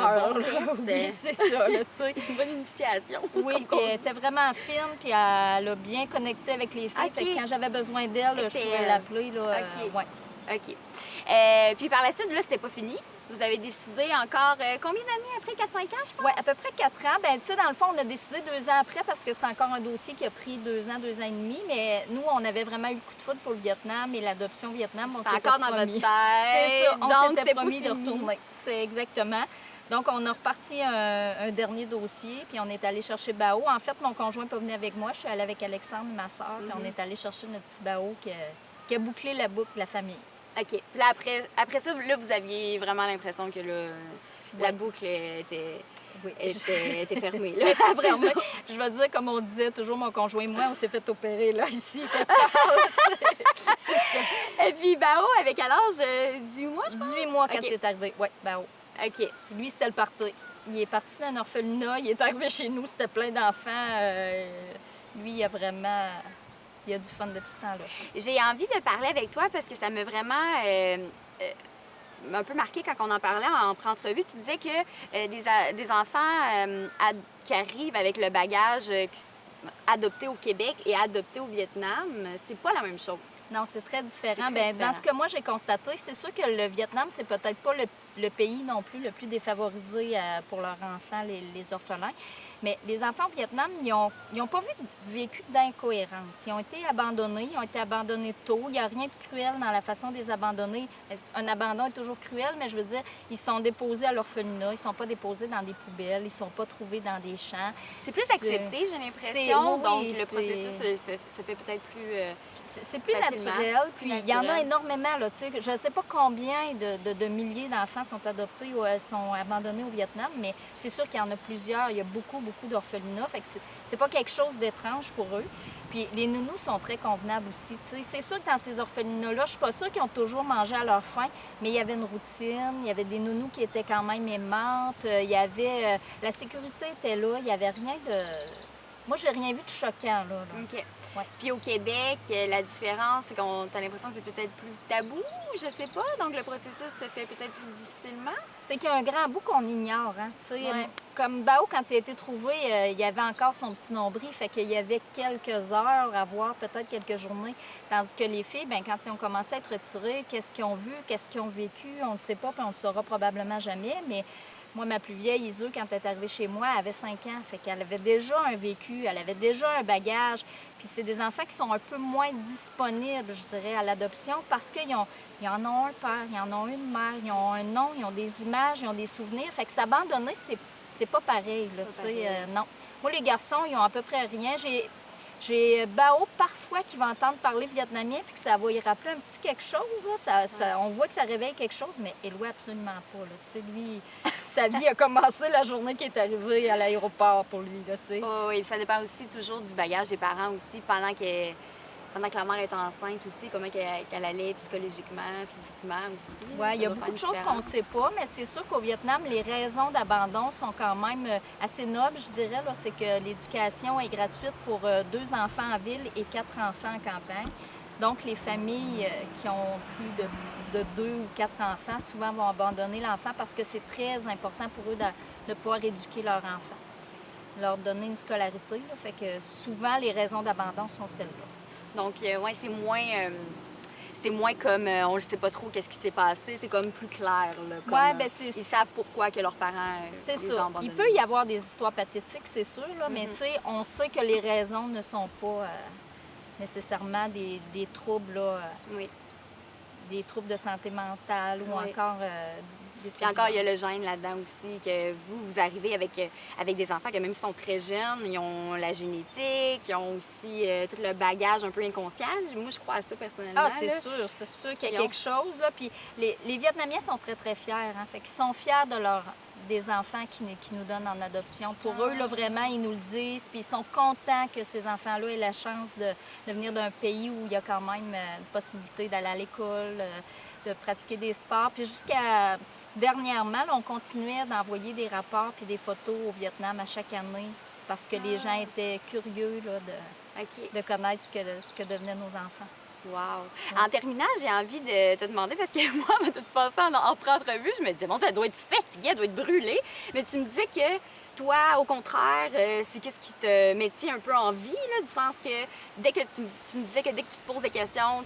Oui, c'est ça, là, tu sais. Une bonne initiation. Oui, puis elle était vraiment fine, puis elle a bien connecté avec les filles. Fait que quand j'avais besoin d'elle, je pouvais l'appeler. OK. Puis par la suite, là, c'était pas fini. Vous avez décidé encore combien d'années après? 4-5 ans, je pense? Oui, à peu près 4 ans. Bien, tu sais, dans le fond, on a décidé 2 ans après parce que c'est encore un dossier qui a pris 2 ans et demi. Mais nous, on avait vraiment eu le coup de foudre pour le Vietnam et l'adoption au Vietnam. On s'était encore dans votre tête. C'est ça, on s'était promis de retourner. C'est exactement. Donc, on a reparti un dernier dossier, puis on est allé chercher Bao. En fait, mon conjoint n'est pas venu avec moi. Je suis allée avec Alexandre, ma soeur, puis on est allé chercher notre petit Bao qui a bouclé la boucle de la famille. OK. Puis là, après ça, là, vous aviez vraiment l'impression que la boucle était fermée. Là, après ça. Je vais dire, comme on disait toujours, mon conjoint et moi, on s'est fait opérer là, ici. C'est ça. Et puis, Bao, avec quel âge? 18 mois, je pense? 18 mois quand il est arrivé. Oui, Bao. OK. Lui, c'était le party. Il est parti d'un orphelinat, il est arrivé chez nous, c'était plein d'enfants. Lui, il a du fun depuis ce temps-là. J'ai envie de parler avec toi parce que ça m'a vraiment un peu marqué quand on en parlait en pré-entrevue. Tu disais que des enfants qui arrivent avec le bagage adopté au Québec et adopté au Vietnam, c'est pas la même chose. Non, c'est très différent. Dans ce que moi j'ai constaté, c'est sûr que le Vietnam, c'est peut-être pas le pays non plus le plus défavorisé pour leurs enfants, les orphelins. Mais les enfants au Vietnam, ils n'ont pas vécu d'incohérence. Ils ont été abandonnés tôt. Il n'y a rien de cruel dans la façon de les abandonner. Un abandon est toujours cruel, mais je veux dire, ils sont déposés à l'orphelinat, ils ne sont pas déposés dans des poubelles, ils ne sont pas trouvés dans des champs. C'est plus accepté, j'ai l'impression. Donc, le processus se fait peut-être plus... C'est plus naturel. Puis il y en a énormément. Là, je ne sais pas combien de milliers d'enfants sont adoptés ou sont abandonnés au Vietnam, mais c'est sûr qu'il y en a plusieurs. Il y a beaucoup d'orphelinats. Fait que c'est pas quelque chose d'étrange pour eux. Puis les nounous sont très convenables aussi. C'est sûr que dans ces orphelinats-là, je suis pas sûre qu'ils ont toujours mangé à leur faim, mais il y avait une routine, il y avait des nounous qui étaient quand même aimantes, il y avait... la sécurité était là, il n'y avait rien de... Moi, j'ai rien vu de choquant, là. OK. Ouais. Puis au Québec, la différence, c'est qu'on a l'impression que c'est peut-être plus tabou, je sais pas. Donc le processus se fait peut-être plus difficilement. C'est qu'il y a un grand bout qu'on ignore. Hein? Tu sais, Ouais. comme Bao, quand il a été trouvé, il y avait encore son petit nombril, fait qu'il y avait quelques heures à voir, peut-être quelques journées. Tandis que les filles, bien, quand ils ont commencé à être retirées, qu'est-ce qu'ils ont vu, qu'est-ce qu'ils ont vécu, on ne sait pas, puis on ne le saura probablement jamais. Mais moi, ma plus vieille, Isu, quand elle est arrivée chez moi, elle avait 5 ans. Fait qu'elle avait déjà un vécu, elle avait déjà un bagage. Puis c'est des enfants qui sont un peu moins disponibles, je dirais, à l'adoption parce qu'ils en ont un père, ils en ont une mère, ils ont un nom, ils ont des images, ils ont des souvenirs. Fait que s'abandonner, c'est pas pareil, là, tu sais, non. Moi, les garçons, ils ont à peu près rien. J'ai Bao parfois qui va entendre parler vietnamien puis que ça va y rappeler un petit quelque chose. Là. On voit que ça réveille quelque chose, mais Éloi, absolument pas. Là. Tu sais, lui, sa vie a commencé la journée qui est arrivée à l'aéroport pour lui. Là, tu sais. Oh, oui, puis ça dépend aussi toujours du bagage des parents aussi pendant que la mère est enceinte aussi, comment qu'elle allait psychologiquement, physiquement aussi. Oui, il y a Ça doit beaucoup de faire choses une qu'on ne différence. sait pas, mais c'est sûr qu'au Vietnam, les raisons d'abandon sont quand même assez nobles, je dirais. Là, c'est que l'éducation est gratuite pour 2 enfants en ville et 4 enfants en campagne. Donc, les familles qui ont plus de 2 ou 4 enfants, souvent vont abandonner l'enfant parce que c'est très important pour eux de pouvoir éduquer leur enfant, leur donner une scolarité. Là, fait que souvent, les raisons d'abandon sont celles-là. Donc, ouais, c'est moins comme on ne sait pas trop qu'est-ce qui s'est passé, c'est comme plus clair. Là, comme, Ouais, ben c'est ils savent pourquoi que leurs parents C'est les ont ça. abandonnés. Il peut y avoir des histoires pathétiques, c'est sûr, là, mais Mhm. tu sais, on sait que les raisons ne sont pas nécessairement des troubles, là, Oui. des troubles de santé mentale ou Oui. encore des Puis troubles. encore, il y a le gène là-dedans aussi, que vous arrivez avec des enfants que même s'ils sont très jeunes, ils ont la génétique, ils ont aussi tout le bagage un peu inconscient. Moi, je crois à ça personnellement. Ah, là. c'est sûr qu'il y Qui a quelque chose. Là. Puis les Vietnamiens sont très, très fiers. Hein. Fait qu'ils sont fiers des enfants qui nous donnent en adoption. Pour eux, là, vraiment, ils nous le disent. Puis ils sont contents que ces enfants-là aient la chance de venir d'un pays où il y a quand même une possibilité d'aller à l'école, de pratiquer des sports. Puis jusqu'à dernièrement, là, on continuait d'envoyer des rapports puis des photos au Vietnam à chaque année parce que les gens étaient curieux là, OK. de connaître ce que devenaient nos enfants. Wow. En terminant, j'ai envie de te demander, parce que moi, de toute façon, en pré-entrevue, je me disais, bon, elle doit être fatiguée, elle doit être brûlée. Mais tu me disais que toi, au contraire, c'est qu'est-ce qui te mettait un peu en vie, là, du sens que dès que tu me disais que dès que tu te poses des questions,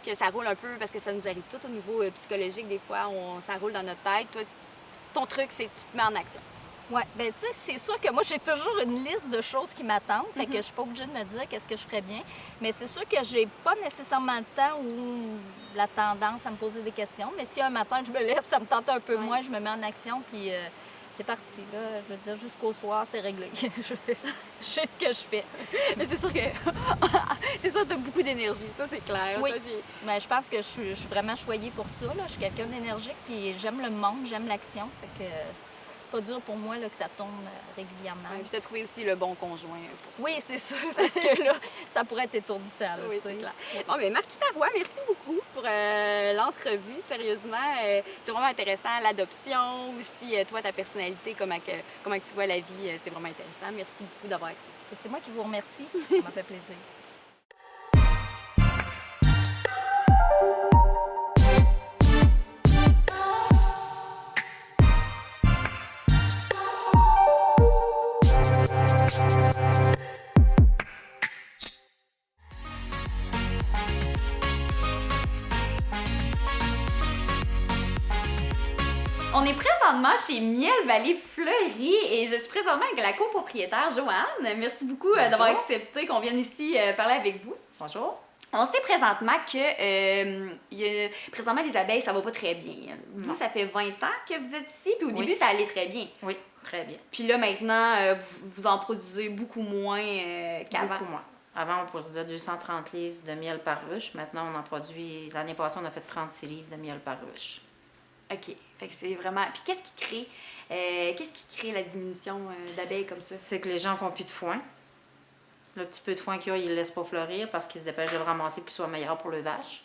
que ça roule un peu, parce que ça nous arrive tout au niveau psychologique, des fois, ça roule dans notre tête. Toi, ton truc, c'est que tu te mets en action. Oui, bien, tu sais, c'est sûr que moi, j'ai toujours une liste de choses qui m'attendent, fait que je suis pas obligée de me dire qu'est-ce que je ferais bien. Mais c'est sûr que j'ai pas nécessairement le temps ou la tendance à me poser des questions. Mais si un matin, je me lève, ça me tente un peu moins, je me mets en action, puis c'est parti, là. Je veux dire, jusqu'au soir, c'est réglé. Je sais ce que je fais. Mais c'est sûr que c'est sûr que tu as beaucoup d'énergie, ça, c'est clair. Oui. Ça, puis- Mais je pense que je suis vraiment choyée pour ça, là. Je suis quelqu'un d'énergique, puis j'aime le monde, j'aime l'action, fait que c'est pas dur pour moi là, que ça tourne régulièrement. Ouais, puis tu as trouvé aussi le bon conjoint pour ça. Oui, c'est sûr, parce que là, ça pourrait être étourdissant. Là, Oui, tu sais. c'est clair. Bon, bien, Marquita Roy, merci beaucoup pour l'entrevue. Sérieusement, c'est vraiment intéressant. L'adoption, aussi, toi, ta personnalité, comment que tu vois la vie, c'est vraiment intéressant. Merci beaucoup d'avoir accepté. C'est moi qui vous remercie. Ça m'a fait plaisir. On est présentement chez Miel Vallée Fleury et je suis présentement avec la copropriétaire Joanne. Merci beaucoup d'avoir accepté qu'on vienne ici parler avec vous. Bonjour. On sait présentement que présentement les abeilles, ça va pas très bien. Vous, ça fait 20 ans que vous êtes ici, puis au début, ça allait très bien. Oui, très bien. Puis là, maintenant, vous en produisez beaucoup moins qu'avant. Beaucoup moins. Avant, on produisait 230 livres de miel par ruche. Maintenant, on en produit... L'année passée, on a fait 36 livres de miel par ruche. OK. Fait que c'est vraiment... Puis qu'est-ce qui crée la diminution d'abeilles comme ça? C'est que les gens font plus de foin. Le petit peu de foin qu'il y a, ils ne le laissent pas fleurir parce qu'ils se dépêchent de le ramasser pour qu'il soit meilleur pour le vache.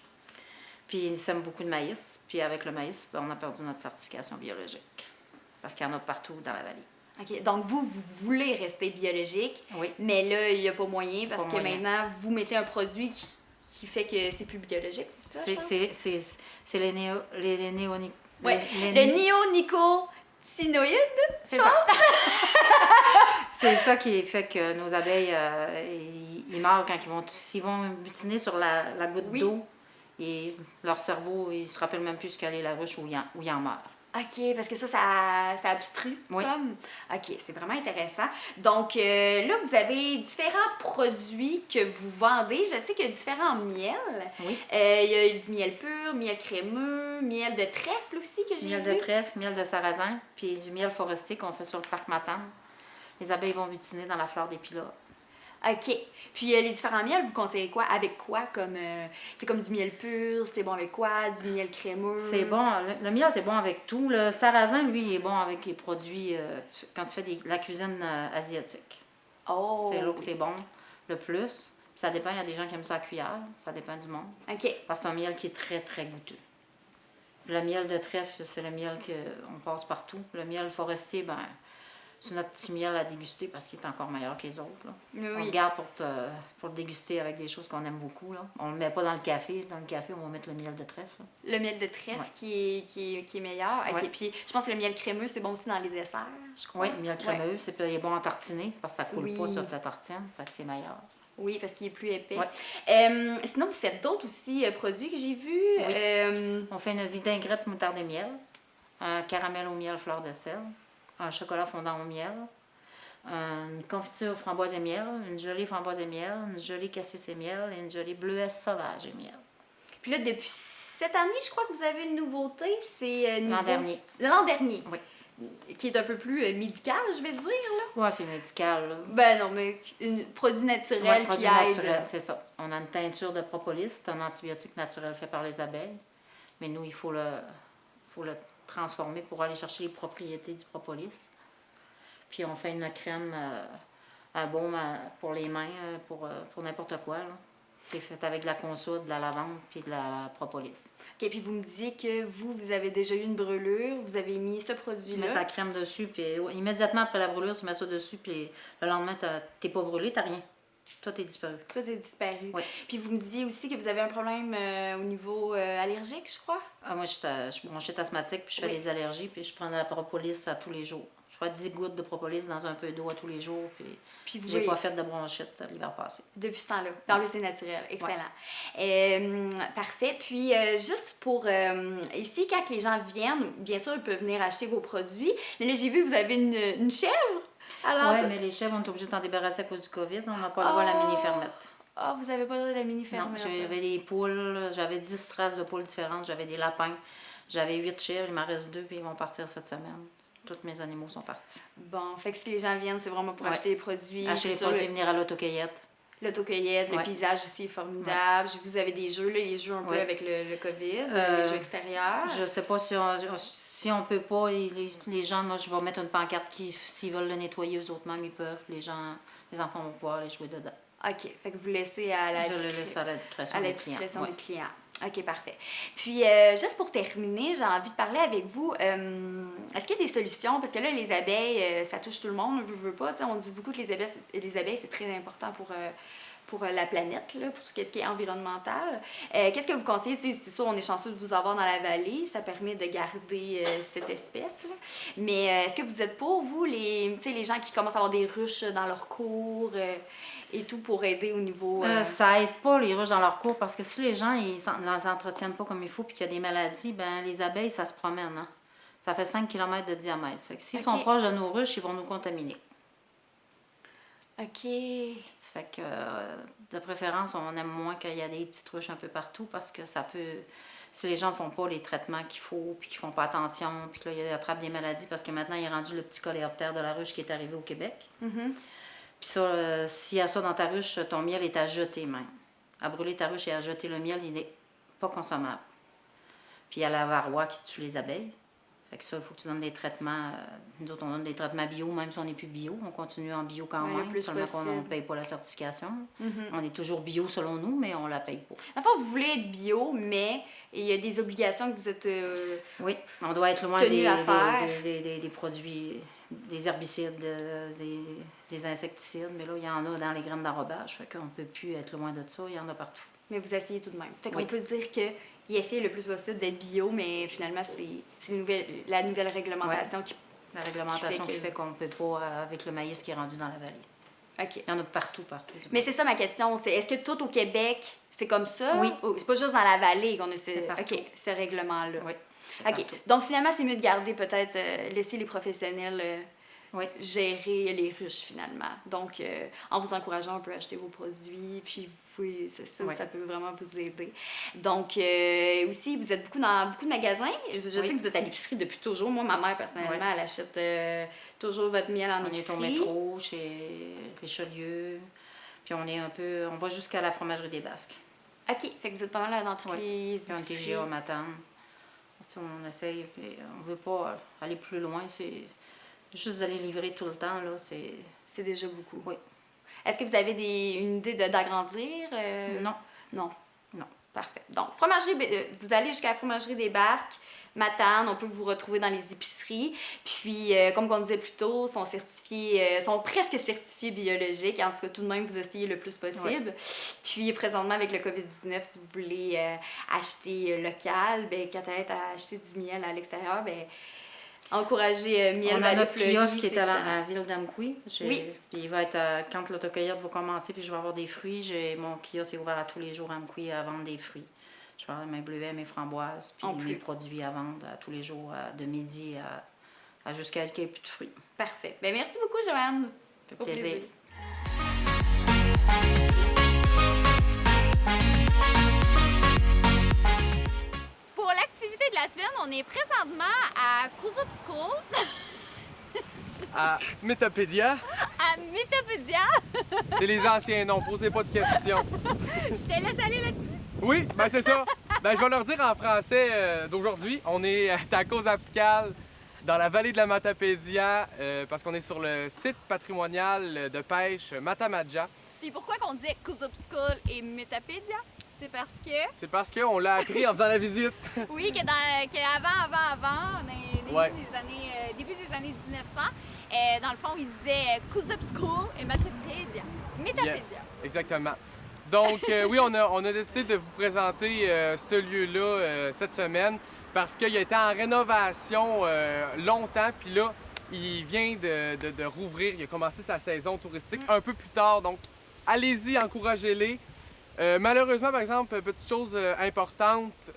Puis ils sèment beaucoup de maïs. Puis avec le maïs, ben, on a perdu notre certification biologique. Parce qu'il y en a partout dans la vallée. OK. Donc, vous voulez rester biologique, Oui. mais là, il n'y a pas moyen parce Pas que moyen. maintenant, vous mettez un produit qui fait que c'est plus biologique, c'est ça? je pense? C'est les néoniques. Ouais. Le néonicotinoïde, C'est ça. C'est ça qui fait que nos abeilles, ils meurent quand s'ils vont butiner sur la goutte Oui. d'eau, et leur cerveau, il se rappelle même plus ce qu'elle est la ruche où il en meurt. OK, parce que ça obstrue. Oui. Comme. OK, c'est vraiment intéressant. Donc, là, vous avez différents produits que vous vendez. Je sais qu'il y a différents miels. Oui. Il y a du miel pur, miel crémeux, miel de trèfle aussi que j'ai Miel vu. de trèfle, miel de sarrasin, puis du miel forestier qu'on fait sur le parc Matane. Les abeilles vont butiner dans la fleur des pilas. OK. Puis les différents miels, vous conseillez quoi? Avec quoi? Comme, c'est comme du miel pur, c'est bon avec quoi? Du miel crémeux? C'est bon. Le miel, c'est bon avec tout. Le sarrasin, lui, il est bon avec les produits quand tu fais la cuisine asiatique. Oh! C'est là que c'est bon le plus. Puis ça dépend, il y a des gens qui aiment ça à la cuillère. Ça dépend du monde. OK. Parce que c'est un miel qui est très, très goûteux. Le miel de trèfle, c'est le miel qu'on passe partout. Le miel forestier, ben c'est notre petit miel à déguster parce qu'il est encore meilleur que les autres. Là. Oui. On le garde pour le déguster avec des choses qu'on aime beaucoup. Là. On ne le met pas dans le café. Dans le café, on va mettre le miel de trèfle. Là. Le miel de trèfle Ouais. qui est meilleur. OK. Ouais. Puis je pense que le miel crémeux, c'est bon aussi dans les desserts, je crois. Oui, le miel crémeux, il est bon en tartiner parce que ça coule Oui. pas sur ta tartine. Fait que c'est meilleur. Oui, parce qu'il est plus épais. Ouais. Sinon, vous faites d'autres aussi produits que j'ai vus. Oui. On fait une vinaigrette moutarde et miel, un caramel au miel fleur de sel, un chocolat fondant au miel, une confiture framboise et miel, une gelée framboise et miel, une gelée cassis et miel et une gelée bleuette sauvage et miel. Puis là, depuis cette année, je crois que vous avez une nouveauté. C'est L'an dernier. L'an dernier. Oui. Qui est un peu plus médical, je vais dire. Là. Ouais, c'est médical. Là. Ben non, mais un produit naturel Ouais, qui produit aide. naturel, c'est ça. On a une teinture de propolis, c'est un antibiotique naturel fait par les abeilles. Mais nous, il faut le transformer pour aller chercher les propriétés du propolis. Puis on fait une crème, un baume pour les mains, pour n'importe quoi. Là. C'est fait avec de la consoude, de la lavande puis de la propolis. OK, puis vous me disiez que vous avez déjà eu une brûlure, vous avez mis ce Tu produit-là. mets la crème dessus, puis immédiatement après la brûlure, tu mets ça dessus, puis le lendemain, t'es pas brûlé, t'as rien. Tout est disparu. Tout est disparu. Oui. Puis vous me disiez aussi que vous avez un problème au niveau allergique, je crois. Ah, moi, je suis bronchite asthmatique, puis je fais Oui. des allergies, puis je prends de la propolis à tous les jours. Je fais 10 gouttes de propolis dans un peu d'eau à tous les jours, puis Puis j'ai pas fait de bronchite l'hiver passé. Depuis ce temps-là. Dans le c'est naturel. Excellent. Parfait. Puis, juste pour ici, quand les gens viennent, bien sûr, ils peuvent venir acheter vos produits. Mais là, j'ai vu que vous avez une chèvre. Alors, Oui, mais les chèvres, on est obligé de s'en débarrasser à cause du COVID. On n'a pas le droit à la mini-fermette. Ah, vous avez pas le droit de la Non, mini-ferme. j'avais des poules, j'avais 10 races de poules différentes, j'avais des lapins, j'avais 8 chèvres, il m'en reste 2, puis ils vont partir cette semaine. Tous mes animaux sont partis. Bon, fait que si les gens viennent, c'est vraiment pour Ouais. acheter les produits. Acheter les c'est produits, sûr, venir à l'autocueillette. l'autocueillette, le Ouais. paysage aussi est formidable. Vous avez des jeux, là, les jeux un peu Ouais. avec le COVID, les jeux extérieurs. Je sais pas si on peut pas, les gens, moi je vais mettre une pancarte qui, s'ils veulent le nettoyer eux autres mêmes, ils peuvent. Les enfants vont pouvoir aller jouer dedans. OK, fait que vous laissez à la Je le laisse à la discrétion à la des clients. discrétion Ouais. des clients. OK, parfait. Puis, juste pour terminer, j'ai envie de parler avec vous. Est-ce qu'il y a des solutions? Parce que là, les abeilles, ça touche tout le monde, on veut pas. Tu sais, on dit beaucoup que les abeilles c'est très important pour la planète, là, pour tout ce qui est environnemental. Qu'est-ce que vous conseillez? Tu sais, c'est sûr, on est chanceux de vous avoir dans la vallée. Ça permet de garder cette espèce. Là. Mais est-ce que vous êtes pour, vous, les gens qui commencent à avoir des ruches dans leur cours et tout pour aider au niveau... Ça aide pas les ruches dans leur cours parce que si les gens ils ne les entretiennent pas comme il faut puis qu'il y a des maladies, ben les abeilles, ça se promène. Hein? Ça fait 5 km de diamètre. Fait que s'ils sont proches de nos ruches, ils vont nous contaminer. OK. Ça fait que, de préférence, on aime moins qu'il y ait des petites ruches un peu partout parce que ça peut... Si les gens ne font pas les traitements qu'il faut, puis qu'ils font pas attention, puis que là, ils attrapent des maladies parce que maintenant, il est rendu le petit coléoptère de la ruche qui est arrivé au Québec. Mm-hmm. Puis ça, s'il y a ça dans ta ruche, ton miel est à jeter même. À brûler ta ruche et à jeter le miel, il n'est pas consommable. Puis il y a la varroa qui tue les abeilles. Fait que ça, il faut que tu donnes des traitements. Nous autres, on donne des traitements bio, même si on n'est plus bio. On continue en bio quand Ouais, le même, plus seulement qu'on possible. ne paye pas la certification. On est toujours bio selon nous, mais on la paye pas. Enfin, vous voulez être bio, mais il y a des obligations que vous êtes... Oui, on doit être loin Tenu à faire. des produits, des herbicides, des insecticides. Mais là, il y en a dans les graines d'arrobage. Fait qu'on ne peut plus être loin de ça. Il y en a partout. Mais vous essayez tout de même. Fait qu'on Oui. peut dire qu'il essaie le plus possible d'être bio, mais finalement, c'est la nouvelle réglementation qui... La réglementation Qui qui fait fait qu'on ne peut pas avec le maïs qui est rendu dans la vallée. OK. Il y en a partout. Mais c'est ça ma question, c'est est-ce que tout au Québec, c'est comme ça? Oui. Ou c'est pas juste dans la vallée qu'on a C'est partout. ce règlement-là? Oui. OK. partout. Donc finalement, c'est mieux de garder peut-être, laisser les professionnels Oui. gérer les ruches finalement. Donc, en vous encourageant, on peut acheter vos produits, puis oui, c'est ça, Oui. ça peut vraiment vous aider. Donc, aussi, vous êtes dans beaucoup de magasins. Je sais que vous êtes à l'épicerie depuis toujours. Moi, ma mère, personnellement, Oui. elle achète toujours votre miel en On est épicerie. au métro, chez Richelieu. Puis on va jusqu'à la fromagerie des Basques. OK, fait que vous êtes pas mal dans toutes Oui. les Puis on est épiceries. TGA Matane. Tu sais, on essaye, puis on veut pas aller plus loin. C'est juste d'aller livrer tout le temps, là, c'est... C'est déjà beaucoup. Oui. Est-ce que vous avez une idée d'agrandir? Non. Non. Non. Parfait. Donc, vous allez jusqu'à la fromagerie des Basques, Matane, on peut vous retrouver dans les épiceries. Puis, comme on disait plus tôt, sont presque certifiés biologiques. En tout cas, tout de même, vous essayez le plus possible. Puis, présentement, avec le COVID-19, si vous voulez acheter local, qu'à acheter du miel à l'extérieur, encourager Miel On a Vallée notre Fleurie, kiosque qui est c'est à excellent. la ville d'Amqui. Oui. Puis il va être quand l'autocueillette va commencer, puis je vais avoir des fruits. Mon kiosque est ouvert à tous les jours à Amqui à vendre des fruits. Je vais avoir mes bleuets, mes framboises, puis En plus. mes produits à vendre à tous les jours, de midi à jusqu'à ce qu'il n'y ait plus de fruits. Parfait. Merci beaucoup, Joanne. Ça fait Au plaisir. Pour l'activité de la semaine, on est présentement à Cousup School, À Métapédia, à Métapédia. c'est les anciens noms, posez pas de questions. Je te laisse aller là-dessus. Oui, ben c'est ça. Ben, je vais leur dire en français d'aujourd'hui. On est à Tacos Abscal, dans la vallée de la Matapédia, parce qu'on est sur le site patrimonial de pêche Matamadja. Puis pourquoi qu'on dit Cousup School et Métapédia? C'est parce que, C'est parce qu'on l'a appris en faisant la visite. oui, qu'avant, Ouais. début des années 1900, dans le fond, ils disaient Cousup School et Métapédia. Métapédia. Yes, exactement. Donc, oui, on a décidé de vous présenter ce lieu-là cette semaine parce qu'il a été en rénovation longtemps, puis là, il vient de rouvrir. Il a commencé sa saison touristique un peu plus tard. Donc, allez-y, encouragez-les. Malheureusement, par exemple, petite chose importante,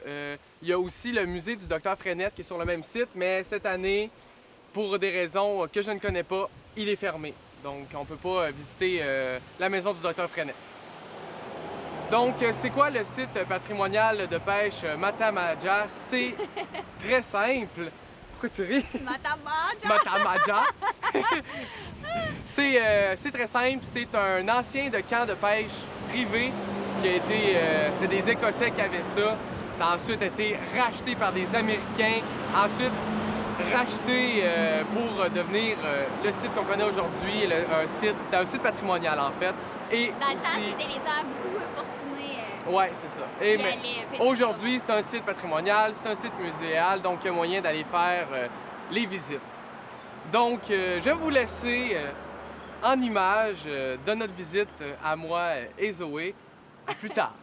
il y a aussi le musée du Dr Frenette qui est sur le même site, mais cette année, pour des raisons que je ne connais pas, il est fermé. Donc, on ne peut pas visiter la maison du Dr Frenette. Donc, c'est quoi le site patrimonial de pêche Matamadja? C'est très simple. Pourquoi tu ris? Matamadja. C'est très simple. C'est un ancien de camp de pêche privé qui a été... c'était des Écossais qui avaient ça. Ça a ensuite été racheté par des Américains. Ensuite, racheté pour devenir le site qu'on connaît aujourd'hui. C'était un site patrimonial, en fait. Et Dans le temps, aussi... c'était les gens beaucoup fortunés. Oui, c'est ça. Et qui mais allaient pêcher aujourd'hui, c'est un site patrimonial, c'est un site muséal, donc il y a moyen d'aller faire les visites. Donc, je vais vous laisser en image de notre visite à moi et Zoé. À plus tard.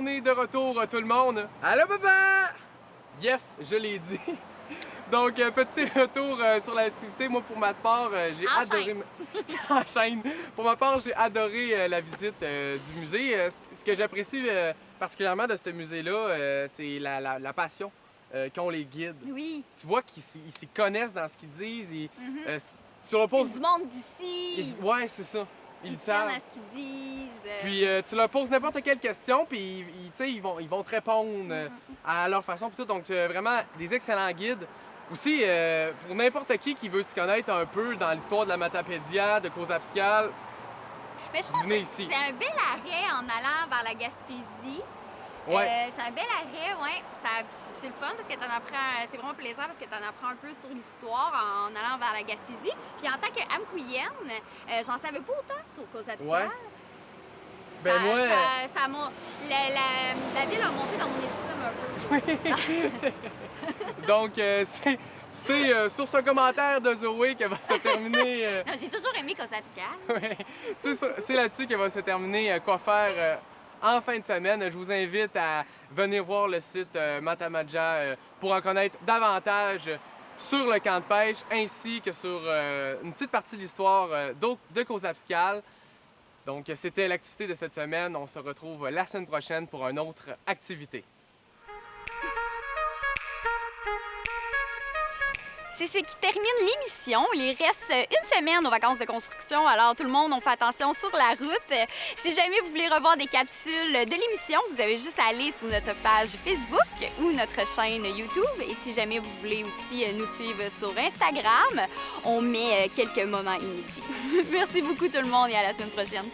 on est de retour, tout le monde. Allô, papa! Yes, je l'ai dit. Donc, petit retour sur l'activité. Moi, pour ma part, j'ai adoré... Enchaîne. Pour ma part, j'ai adoré la visite du musée. Ce que j'apprécie particulièrement de ce musée-là, c'est la passion qu'ont les guides. Oui. Tu vois qu'ils s'y connaissent dans ce qu'ils disent. C'est du monde d'ici. Ouais, c'est ça. Ils savent. À ce qu'ils disent. Puis tu leur poses n'importe quelle question, puis ils vont te répondre à leur façon. Puis tout. Donc, vraiment, des excellents guides. Aussi, pour n'importe qui veut s'y connaître un peu dans l'histoire de la Matapédia, de Causa Piscale, mais je trouve venez que ici. c'est un bel arrêt en allant vers la Gaspésie. Ouais. C'est un bel arrêt, ouais. C'est le fun parce que t'en apprends, c'est vraiment plaisant parce que t'en apprends un peu sur l'histoire en allant vers la Gaspésie. Puis en tant qu'Amkouyenne, j'en savais pas autant sur Causa Piscale. Ouais. Ben moi... Ça m'a... La ville a monté dans mon estime un peu. Donc, c'est sur ce commentaire de Zoé que va se terminer... Non, j'ai toujours aimé Causa Piscale. Ouais. C'est là-dessus que va se terminer Quoi faire en fin de semaine. Je vous invite à venir voir le site Matamadja pour en connaître davantage sur le camp de pêche ainsi que sur une petite partie de l'histoire de Causa Piscale. Donc, c'était l'activité de cette semaine. On se retrouve la semaine prochaine pour une autre activité. C'est ce qui termine l'émission. Il reste une semaine aux vacances de construction, alors tout le monde, on fait attention sur la route. Si jamais vous voulez revoir des capsules de l'émission, vous avez juste à aller sur notre page Facebook ou notre chaîne YouTube. Et si jamais vous voulez aussi nous suivre sur Instagram, on met quelques moments inédits. Merci beaucoup tout le monde et à la semaine prochaine.